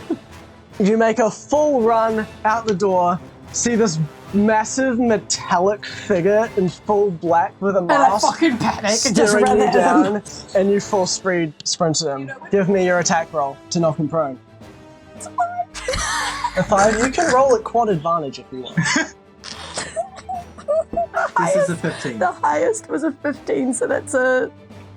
you make a full run out the door. See this massive metallic figure in full black with a And I mask fucking panic and just staring run you at him. down, and you full sprint at him. Give me your attack roll to knock him prone. A 5. You can roll at quad advantage if you want. This is a 15. The highest was a 15, so that's a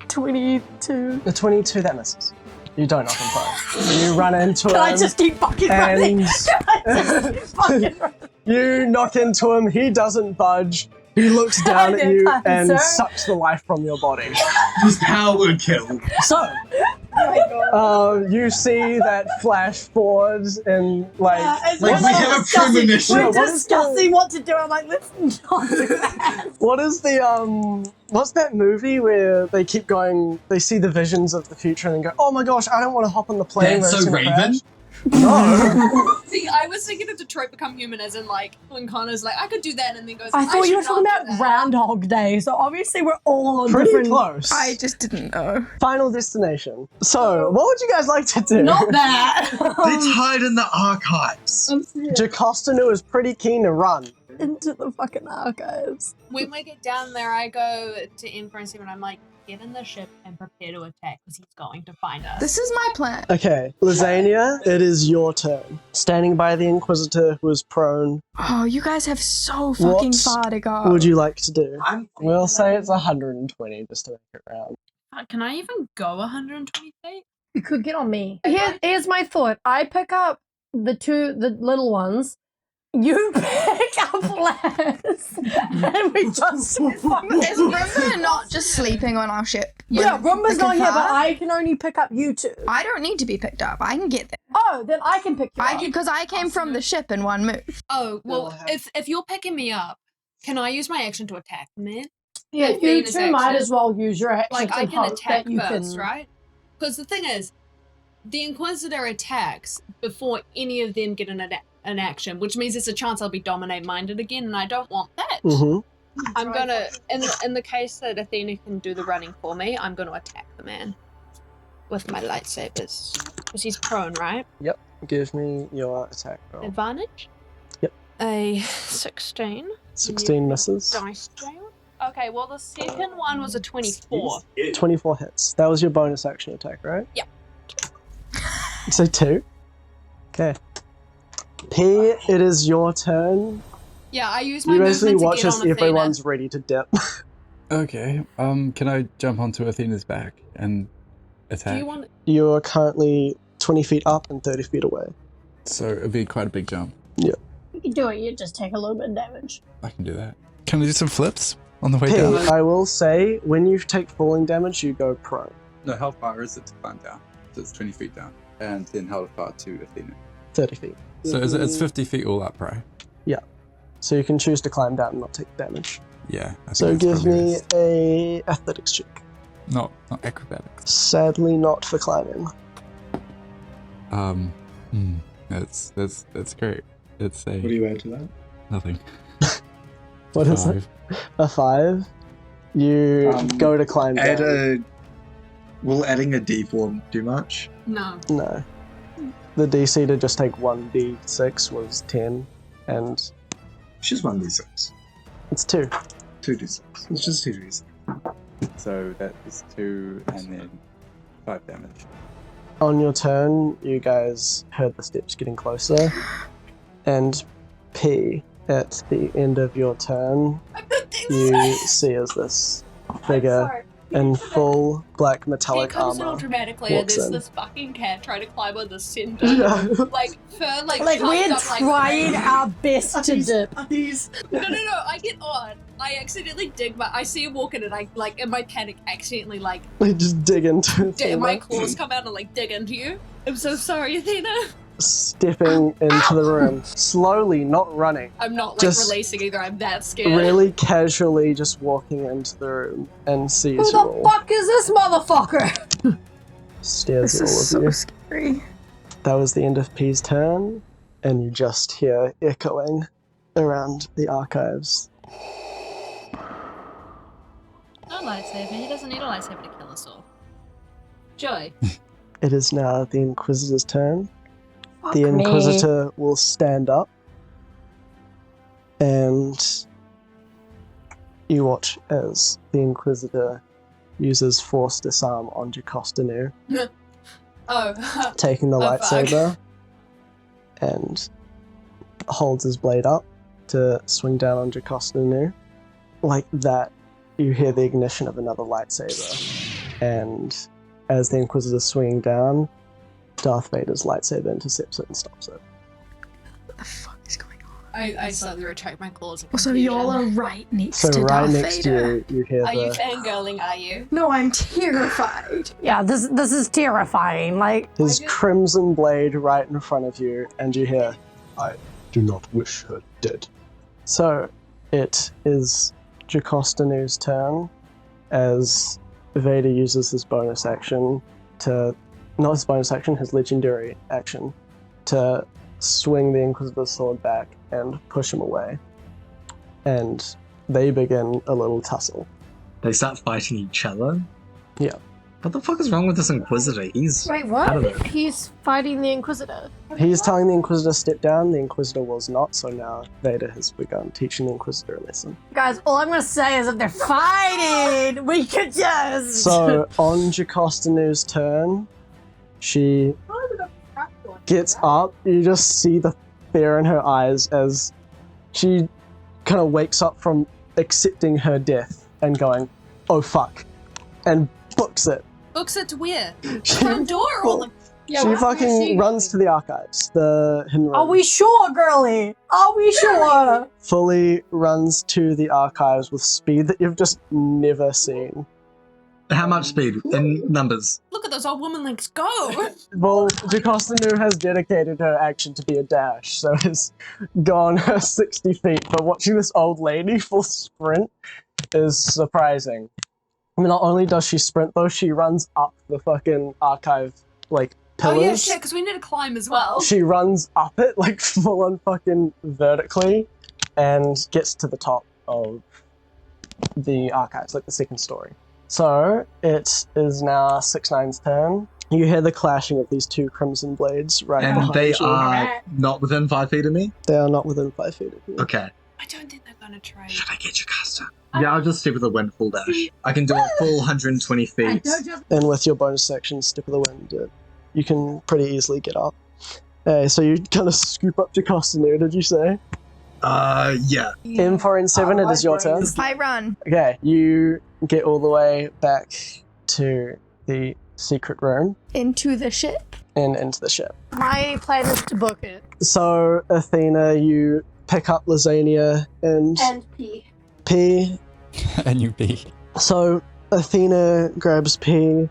22. The 22 that misses. You don't knock him prone. You run into Can him. I just keep fucking running? and Can I just keep fucking running? you knock into him, he doesn't budge. He looks down at you and Sir? sucks the life from your body. His power would kill. So, you see that flash forward and like, It's Like, just we have a discussing- premonition. We're What is discussing what to do. I'm like, let's not do that. what is the what's that movie where they keep going, they see the visions of the future and then go, oh my gosh, I don't want to hop on the plane. That's where it's so gonna Raven. crash." No. See, I was thinking of Detroit Become Human as in like when Connor's like, I could do that and then goes, I thought you should were talking not about do that. Groundhog Day, so obviously we're all on Pretty different... close. I just didn't know. Final destination. So, what would you guys like to do? Not that. Let's hide in the archives. Jocostanu is pretty keen to run. Into the fucking archives. When we get down there, I go to Emperor and I'm like, get in the ship and prepare to attack because he's going to find us. This is my plan. Okay, Lazánia, it is your turn. Standing by the Inquisitor who is prone, Oh, you guys have so fucking What far to go. what would you like to do? I'm We'll say it's 120 just to make it round. Can I even go 120 feet? You could get on me. Here's my thought. I pick up the little ones. You pick up Laz. And we just... Is Rimba not just sleeping on our ship? Yeah, Rumba's The not here, but Cathar? I can only pick up you two. I don't need to be picked up. I can get there. Oh, then I can pick you up. Because I came from the ship in one move. Oh, well, if you're picking me up, can I use my action to attack the man? Yeah, If you Venus two might action- as well use your action Like, to I can hope attack that you first, can... right? Because the thing is, the Inquisitor attacks before any of them get an action, which means there's a chance I'll be dominate-minded again, and I don't want that. Mm-hmm. I'm gonna, in the case that Athena can do the running for me, I'm gonna attack the man with my lightsabers. Because he's prone, right? Yep. Give me your attack roll. Advantage? Yep. A 16. 16 misses. Dice jail. Okay, well the second one was a 24. 24 hits. That was your bonus action attack, right? Yep. So 2. Okay. P, it is your turn. Yeah, I use my You movement basically to watch get as on Athena. everyone's ready to dip. Okay. Can I jump onto Athena's back and attack? Do you want? You are currently 20 feet up and 30 feet away. So it'd be quite a big jump. You can do it, you just take a little bit of damage. I can do that. Can I do some flips on the way P, down? I will say, when you take falling damage, you go prone. No, how far is it to climb down? So it's 20 feet down. And then how far to Athena? 30 feet. So it's 50 feet all up, right? Yeah. So you can choose to climb down and not take damage. Yeah. I think So that's give probably me best. a athletics check. Not acrobatics. Sadly not for climbing. That's great. It's a What do you add to that? nothing. What is it? 5. A 5? You go to climb Add down. will adding a D4 do much? No. No. The DC to just take 1d6 was 10, and It's just 1d6. it's 2. 2d6. It's just 2d6. So that is 2 and then 5 damage. On your turn, you guys heard the steps getting closer, and P, at the end of your turn, you see as this figure in full black metallic Here comes it all armor. dramatically, and walks there's in. this fucking cat trying to climb on the cinder. Yeah. Like, fur, like we're puffed up, trying crazy. our best to dip. No, I get on. I accidentally I see him walking and I, like, in my panic, accidentally, like, They just dig into my claws come out and, like, dig into you. I'm so sorry, Athena. stepping into the room, slowly, not running. I'm not, like, Just releasing either, I'm that scared. Really casually just walking into the room and sees Who you the all. fuck is this motherfucker? Stares This at all is of so you. scary. That was the end of P's turn, and you just hear echoing around the archives. No lightsaber, he doesn't need a lightsaber to kill us all. Joy. It is now the Inquisitor's turn. Fuck The me. Inquisitor will stand up, and you watch as the Inquisitor uses Force Disarm on Jocostanu, Oh. taking the Oh, fuck. lightsaber, and holds his blade up to swing down on Jocostanu. Like that, you hear the ignition of another lightsaber, and as the Inquisitor's swinging down, Darth Vader's lightsaber intercepts it and stops it. What the fuck is going on? I slightly retract my claws. in Also, confusion. y'all are right next So to right Darth next Vader. to you hear Are you the fangirling, are you? No, I'm terrified. Yeah, this is terrifying. Like, his crimson blade right in front of you, and you hear, "I do not wish her dead." So it is Jocostanu's turn, as Vader uses his bonus action to, not his bonus action, his legendary action, to swing the Inquisitor's sword back and push him away. And they begin a little tussle. They start fighting each other? Yeah. What the fuck is wrong with this Inquisitor? He's wait, I don't know. what? He's fighting the Inquisitor. He's telling the Inquisitor to step down, the Inquisitor was not, so now Vader has begun teaching the Inquisitor a lesson. Guys, all I'm gonna say is if they're fighting, we could just. So on Jocostanu's turn, she gets up, you just see the fear in her eyes as she kind of wakes up from accepting her death and going, "Oh fuck," and books it. Books it to where? She, Front door or the... she fucking runs to the archives, the hidden room. Are we sure, girly? Are we sure? Fully runs to the archives with speed that you've just never seen. How much speed? In numbers. Look at those old woman links go! Well, Jocostanu has dedicated her action to be a dash, so has gone 60 feet, but watching this old lady full sprint is surprising. I mean, not only does she sprint though, she runs up the fucking archive, like, pillars. Oh yeah, shit, because we need to climb as well. She runs up it, like, full on fucking vertically, and gets to the top of the archives, like the second story. So, it is now 6-9's turn. You hear the clashing of these two crimson blades right And behind they you. are not within 5 feet of me? They are not within 5 feet of you. Okay. I don't think they're gonna trade. Should I get your caster? Yeah, I'll just step with a wind full dash. I can do a full 120 feet. And with your bonus action, Step of the Wind, you can pretty easily get up. So you kind of scoop up to Costanu, did you say? Yeah. M4 and 7, it is your turn. I run. Okay, you get all the way back to the secret room Into the ship. and into the ship. My plan is to book it. So, Athena, you pick up Lazánia and P. P. And you be. So, Athena grabs P,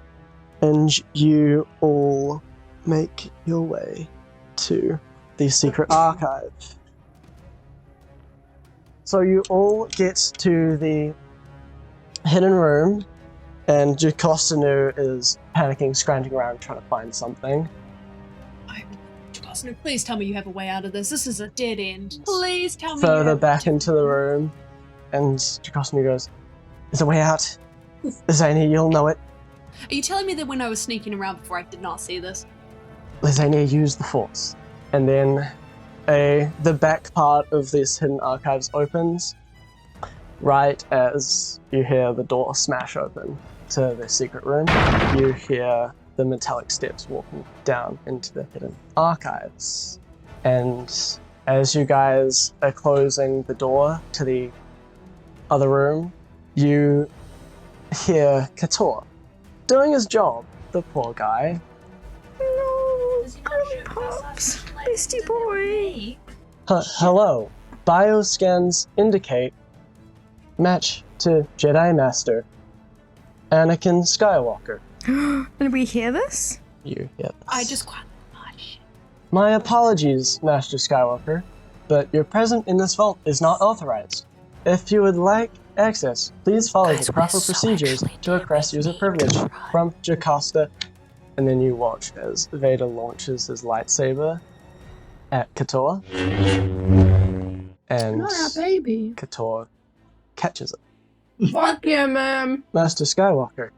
and you all make your way to the secret archive. So you all get to the hidden room, and Jocostanu is panicking, scrounging around, trying to find something. Jocostanu, please tell me you have a way out of this. This is a dead end. Please tell me. Further you back into the room, and Jocostanu goes, "There's a way out. Lazánia, you'll know it. Are you telling me that when I was sneaking around before I did not see this? Lazánia, use the Force." And then the back part of this hidden archives opens, right as you hear the door smash open to the secret room. You hear the metallic steps walking down into the hidden archives. And as you guys are closing the door to the other room, you hear Cathar doing his job, the poor guy. No, girly pops, bestie boy. Hello. Bioscans indicate match to Jedi Master Anakin Skywalker. Did we hear this? You hear this. I just quite shit. My apologies, Master Skywalker, but your presence in this vault is not authorized. If you would like access, please follow the proper procedures to request user privilege from Jocasta. And then you watch as Vader launches his lightsaber at Cathar. And Not our baby. Cathar catches it. Fuck yeah, man. Master Skywalker,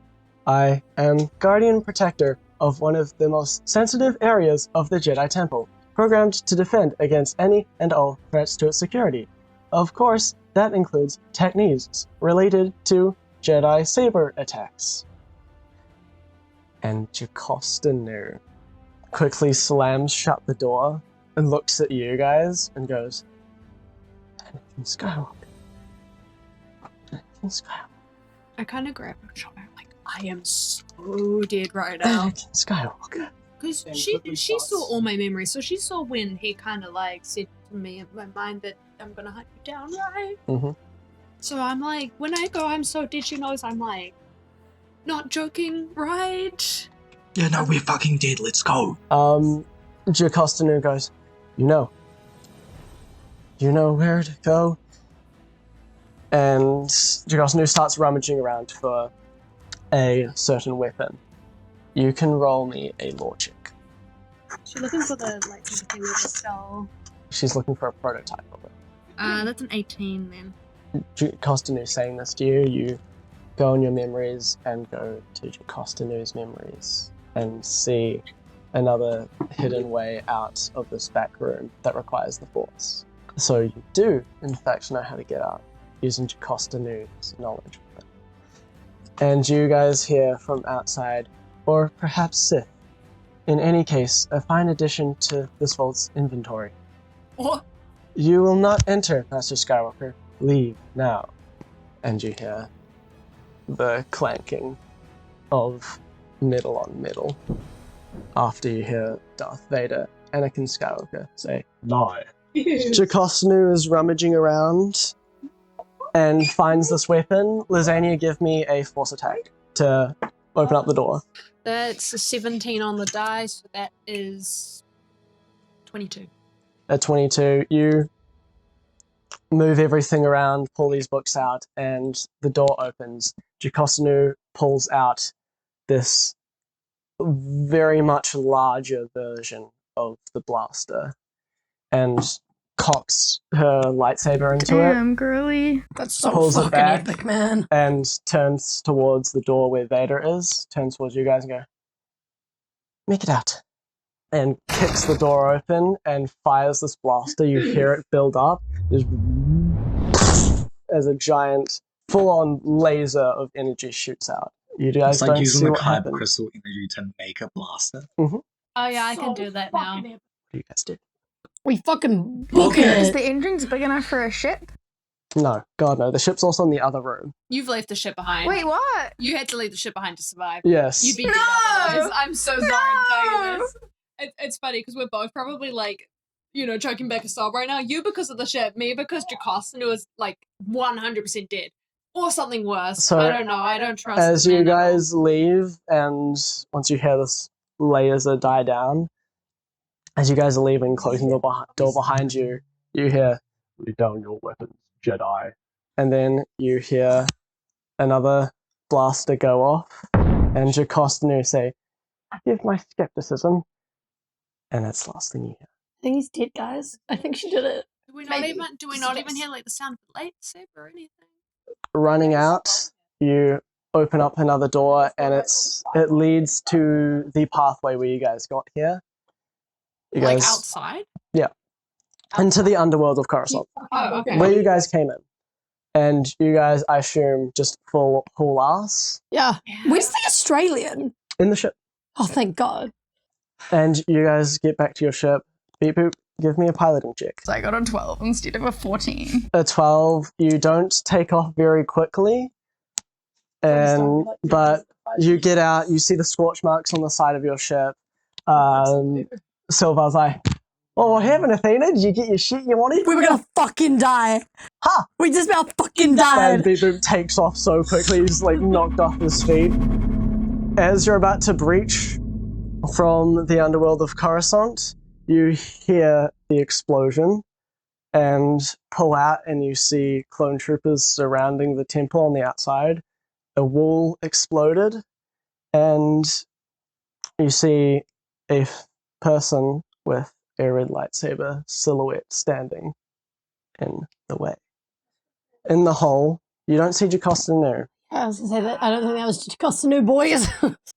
I am Guardian Protector of one of the most sensitive areas of the Jedi Temple, programmed to defend against any and all threats to its security. Of course, that includes techniques related to Jedi saber attacks. And Jocasta quickly slams shut the door and looks at you guys and goes, Anakin Skywalker. Anakin Skywalker. I kind of grab her shoulder, like, I am so dead right now. Anakin Skywalker. Because she saw all my memories, so she saw when he kind of like said to me in my mind that I'm gonna hunt you down, right? Mm-hmm. So I'm like, when I go, I'm so dead, she knows I'm like, not joking, right? Yeah, no, we're fucking dead. Let's go. Jocasta goes, you know where to go. And Jocasta starts rummaging around for a certain weapon. You can roll me a logic. She's looking for the lightsaber thing with the skull. She's looking for a prototype of it. That's an 18 then. Jocasta saying this to you, you go on your memories and go to Jocasta's memories and see another hidden way out of this back room that requires the Force. So you do, in fact, know how to get out using Jocasta's knowledge of it. And you guys hear from outside, or perhaps Sith. In any case, a fine addition to this vault's inventory. What? You will not enter, Master Skywalker. Leave now. And you hear the clanking of metal on metal. After you hear Darth Vader, Anakin Skywalker say, "Lie." Jocasta is rummaging around and finds this weapon. Lazánia, give me a force attack to open up the door. That's a 17 on the die, so that is 22. At 22, you move everything around, pull these books out, and the door opens. Jocasta pulls out this very much larger version of the blaster and cocks her lightsaber into it. Damn, girly. That's so Pulls it fucking back. epic, man. And turns towards the door where Vader is, turns towards you guys and go, "Make it out." And kicks the door open and fires this blaster. You hear it build up just as a giant full-on laser of energy shoots out. You guys It's like don't using see the what kyber happened. crystal energy to make a blaster. Oh yeah, I can do that now. What do you guys do? We fucking book Is it. the entrance big enough for a ship? No, God no. The ship's also in the other room. You've left the ship behind. Wait, what? You had to leave the ship behind to survive. Yes. You'd be dead otherwise. I'm so sorry to tell you this. It's funny because we're both probably like, choking back a sob right now. You because of the ship, me because Jocasta was like 100% dead. Or something worse. So, I don't know. I don't trust As this you man at all. guys leave, and once you hear this laser die down, as you guys are leaving, closing the door behind you, you hear, "Lay down your weapons, Jedi." And then you hear another blaster go off, and Jocasta say, "Give my skepticism." And that's the last thing you hear. I think he's dead, guys. I think she did it. Do we Maybe. not even hear like the sound of the lightsaber or anything? Running out, you open up another door, and it leads to the pathway where you guys got here. You Like guys outside? into the underworld of Coruscant, Oh, okay. where you guys came in, and you guys, I assume, just full haul ass Yeah. Yeah. Where's the Australian? in the ship. Oh, thank God. And you guys get back to your ship. Beepboop, give me a piloting check. So I got a 12 instead of a 14. A 12, you don't take off very quickly, but you get out, you see the scorch marks on the side of your ship. Silvar's like, "Oh, what happened, Athena? Did you get your shit you wanted?" We were gonna fucking die. Ha! We just about fucking And died. Beepboop takes off so quickly, he's like knocked off his feet. As you're about to breach from the underworld of Coruscant, you hear the explosion and pull out, and you see clone troopers surrounding the temple on the outside. A wall exploded, and you see a person with a red lightsaber silhouette standing in the way. In the hole, you don't see Jocasta. I was gonna say that. I don't think that was Jocasta New boys.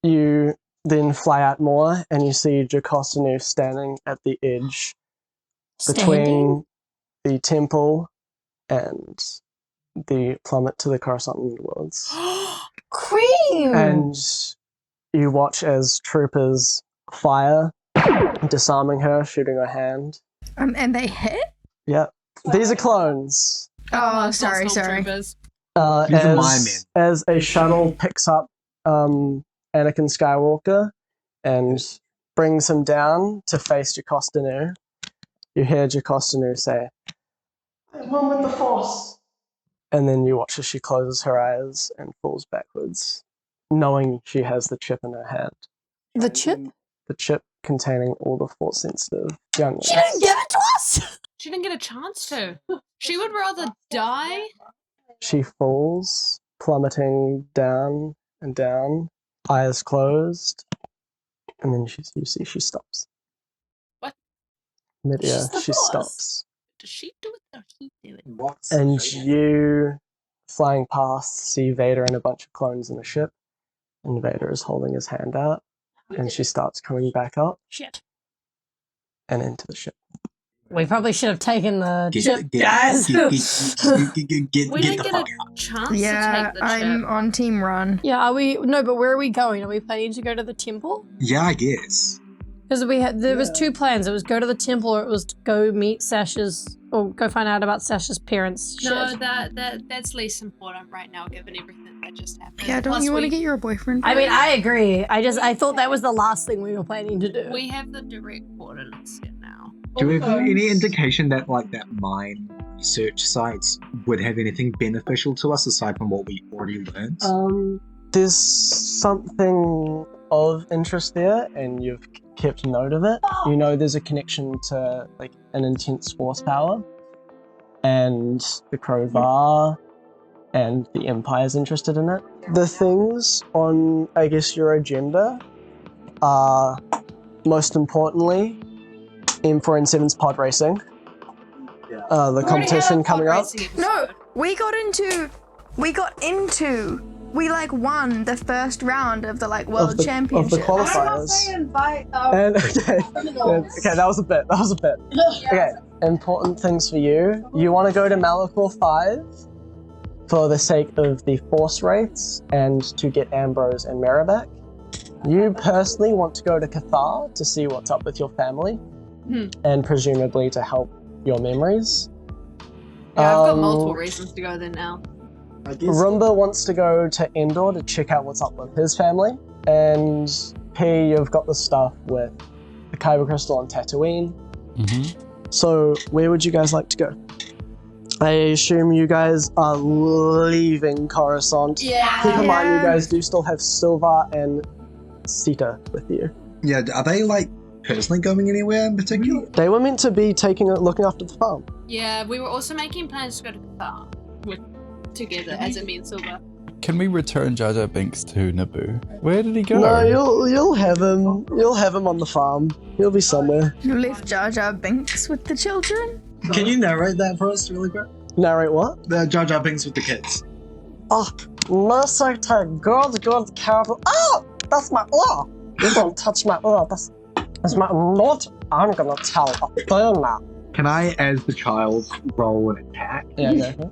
You then fly out more, and you see Jocasta standing at the edge between the temple and the plummet to the Coruscant worlds. Cream. And you watch as troopers fire, disarming her, shooting her hand. And they hit? Yep. These are clones. Oh, sorry. Stormtroopers. These are my men. As a shuttle picks up Anakin Skywalker and brings him down to face Jocasta, you hear Jocasta say, "I'm one with the Force." And then you watch as she closes her eyes and falls backwards, knowing she has the chip in her hand. The chip? The chip containing all the Force-sensitive younglings. She didn't give it to us! She didn't get a chance to. She would rather die. She falls, plummeting down and down, eyes closed, and then you see she stops. What? Mid-air, She's the she Force. stops. Does she do it or he do it? And you, flying past, see Vader and a bunch of clones in the ship, and Vader is holding his hand out, and she starts coming back up Shit. and into the ship. We probably should have taken the chip, Get guys. We the didn't get fuck a out. chance Yeah, to take the I'm chip. on team run. Yeah, are we? No, but where are we going? Are we planning to go to the temple? Yeah, I guess. Because there was two plans. It was go to the temple, or it was to go meet Sasha's, or go find out about Sasha's parents. No, shit. that's least important right now, given everything that just happened. Yeah, don't Plus you want to we- get your boyfriend? I mean, I agree. I thought that was the last thing we were planning to do. We have the direct coordinates here now. Do we have any indication that that mine research sites would have anything beneficial to us aside from what we already learned? There's something of interest there, and you've kept note of it. You know there's a connection to an intense force power, and the Crovar and the Empire's interested in it. The things on, I guess, your agenda are, most importantly, M4N7's pod racing. The competition coming up. No, we won the first round of the world Of the championship. qualifiers. And okay, that was a bit. Okay, important things for you. You want to go to Malachor 5 for the sake of the Force Wraiths and to get Ambrose and Maribek. You personally want to go to Cathar to see what's up with your family and presumably to help your memories. Yeah, I've got multiple reasons to go there now. Roomba wants to go to Endor to check out what's up with his family, and P, you've got the stuff with the Kyber Crystal on Tatooine. So where would you guys like to go? I assume you guys are leaving Coruscant. Yeah. Keep in mind you guys do still have Silva and Sita with you. Yeah, are they personally going anywhere in particular? They were meant to be looking after the farm. Yeah, we were also making plans to go to Cathar together, as in me and Silver. Can we return Jar Jar Binks to Naboo? Where did he go? No, you'll have him. You'll have him on the farm. He'll be somewhere. You left Jar Jar Binks with the children? Can you narrate that for us really quick? Narrate what? The Jar Jar Binks with the kids. Oh, mercy to good careful. Oh, that's my ear. You don't touch my ear. That's my not. I'm gonna tell Athena. Can I, as the child, roll an attack? Yeah, go.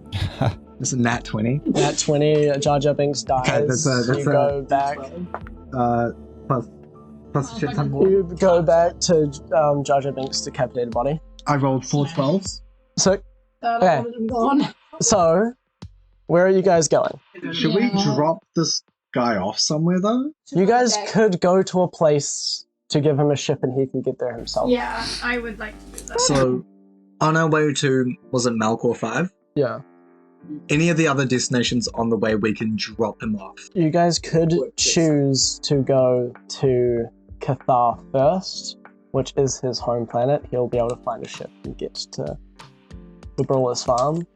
This is Nat 20. Nat 20, Jar Jar Binks dies. Okay, that's you go back. Plus Plus a shit ton more. You go back to Jar Jar Binks' decapitated body. I rolled 4 12s. So, okay. So, where are you guys going? Should we drop this guy off somewhere though? You guys could go to a place to give him a ship and he can get there himself. Yeah, I would like to do that. So, on our way to, was it Malcor 5? Yeah. Any of the other destinations on the way we can drop him off? You guys could choose to go to Cathar first, which is his home planet. He'll be able to find a ship and get to the Brawler's farm.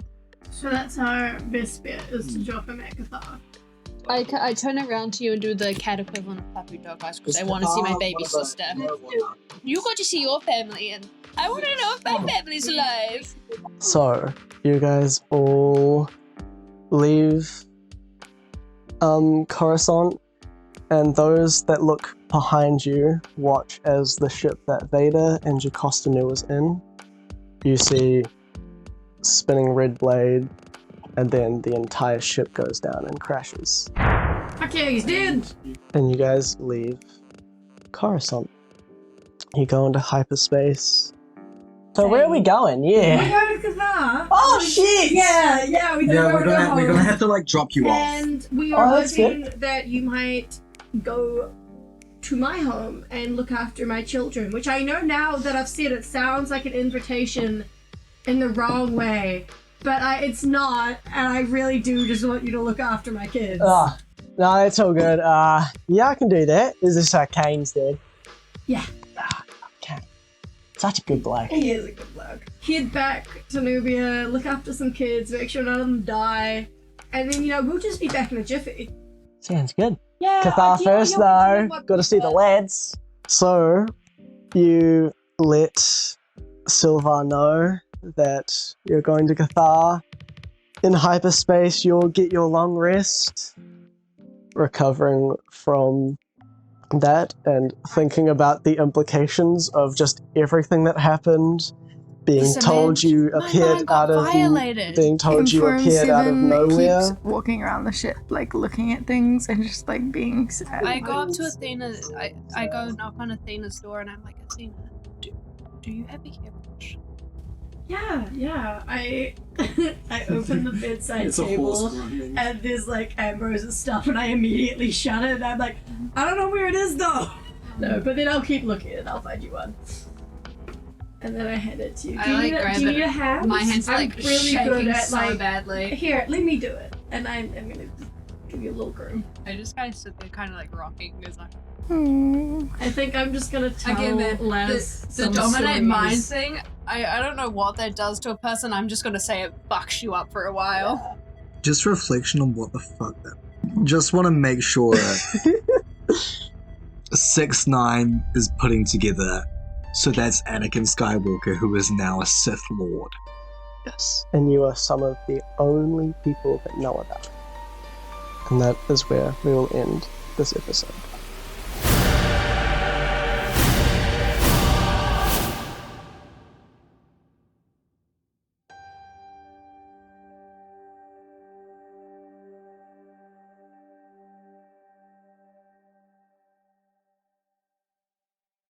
So that's our best bet, is to drop him at Cathar. I turn around to you and do the cat equivalent of puppy dog eyes because I want to see my baby sister. You got to see your family, and I want to know if my family's alive. So, you guys all leave Coruscant, and those that look behind you watch as the ship that Vader and Jocasta knew was in. You see spinning red blade, and then the entire ship goes down and crashes. Okay, he's dead! And you guys leave Coruscant. You go into hyperspace. So where are we going? Yeah. We're going to Cathar! Oh shit! Yeah, we're gonna have to like drop you off. And we Oh, are that's hoping that you might go to my home and look after my children, which I know now that I've said it sounds like an invitation in the wrong way, but it's not, and I really do just want you to look after my kids. No, it's all good. Yeah, I can do that. Is this Kane's dead? Yeah. Okay. Such a good bloke. He is a good bloke. Head back to Nubia, look after some kids, make sure none of them die, and then, we'll just be back in a jiffy. Sounds good. Yeah. Cathar first though. Got to see the lads. So, you let Sylvar know that you're going to Cathar. In hyperspace, you'll get your long rest, recovering from that and thinking about the implications of just everything that happened, being Listen, told man, you my appeared man got out of violated. being told you Confirm appeared out of 7 nowhere. keeps walking around the ship, like looking at things and just like being sad. I go up to Athena. I go knock on Athena's door and I'm like, Athena, do you have a hairbrush? Yeah. I open the bedside table and there's like Ambrose's stuff and I immediately shut it and I'm like, I don't know where it is though. No, but then I'll keep looking and I'll find you one. And then I hand it to you. I like grab do you it. need a hand? My hand's I'm like really shaking good at so like, badly. here, let me do it. And I'm gonna give you a little groom. I just kind of sit there, kind of like rocking because I think I'm just gonna tell again Les the some dominate stories. mind thing. I don't know what that does to a person. I'm just gonna say it fucks you up for a while. Just reflection on what the fuck that. Just want to make sure 6ix9ine is putting together. So that's Anakin Skywalker, who is now a Sith Lord. Yes. And you are some of the only people that know about it. And that is where we will end this episode.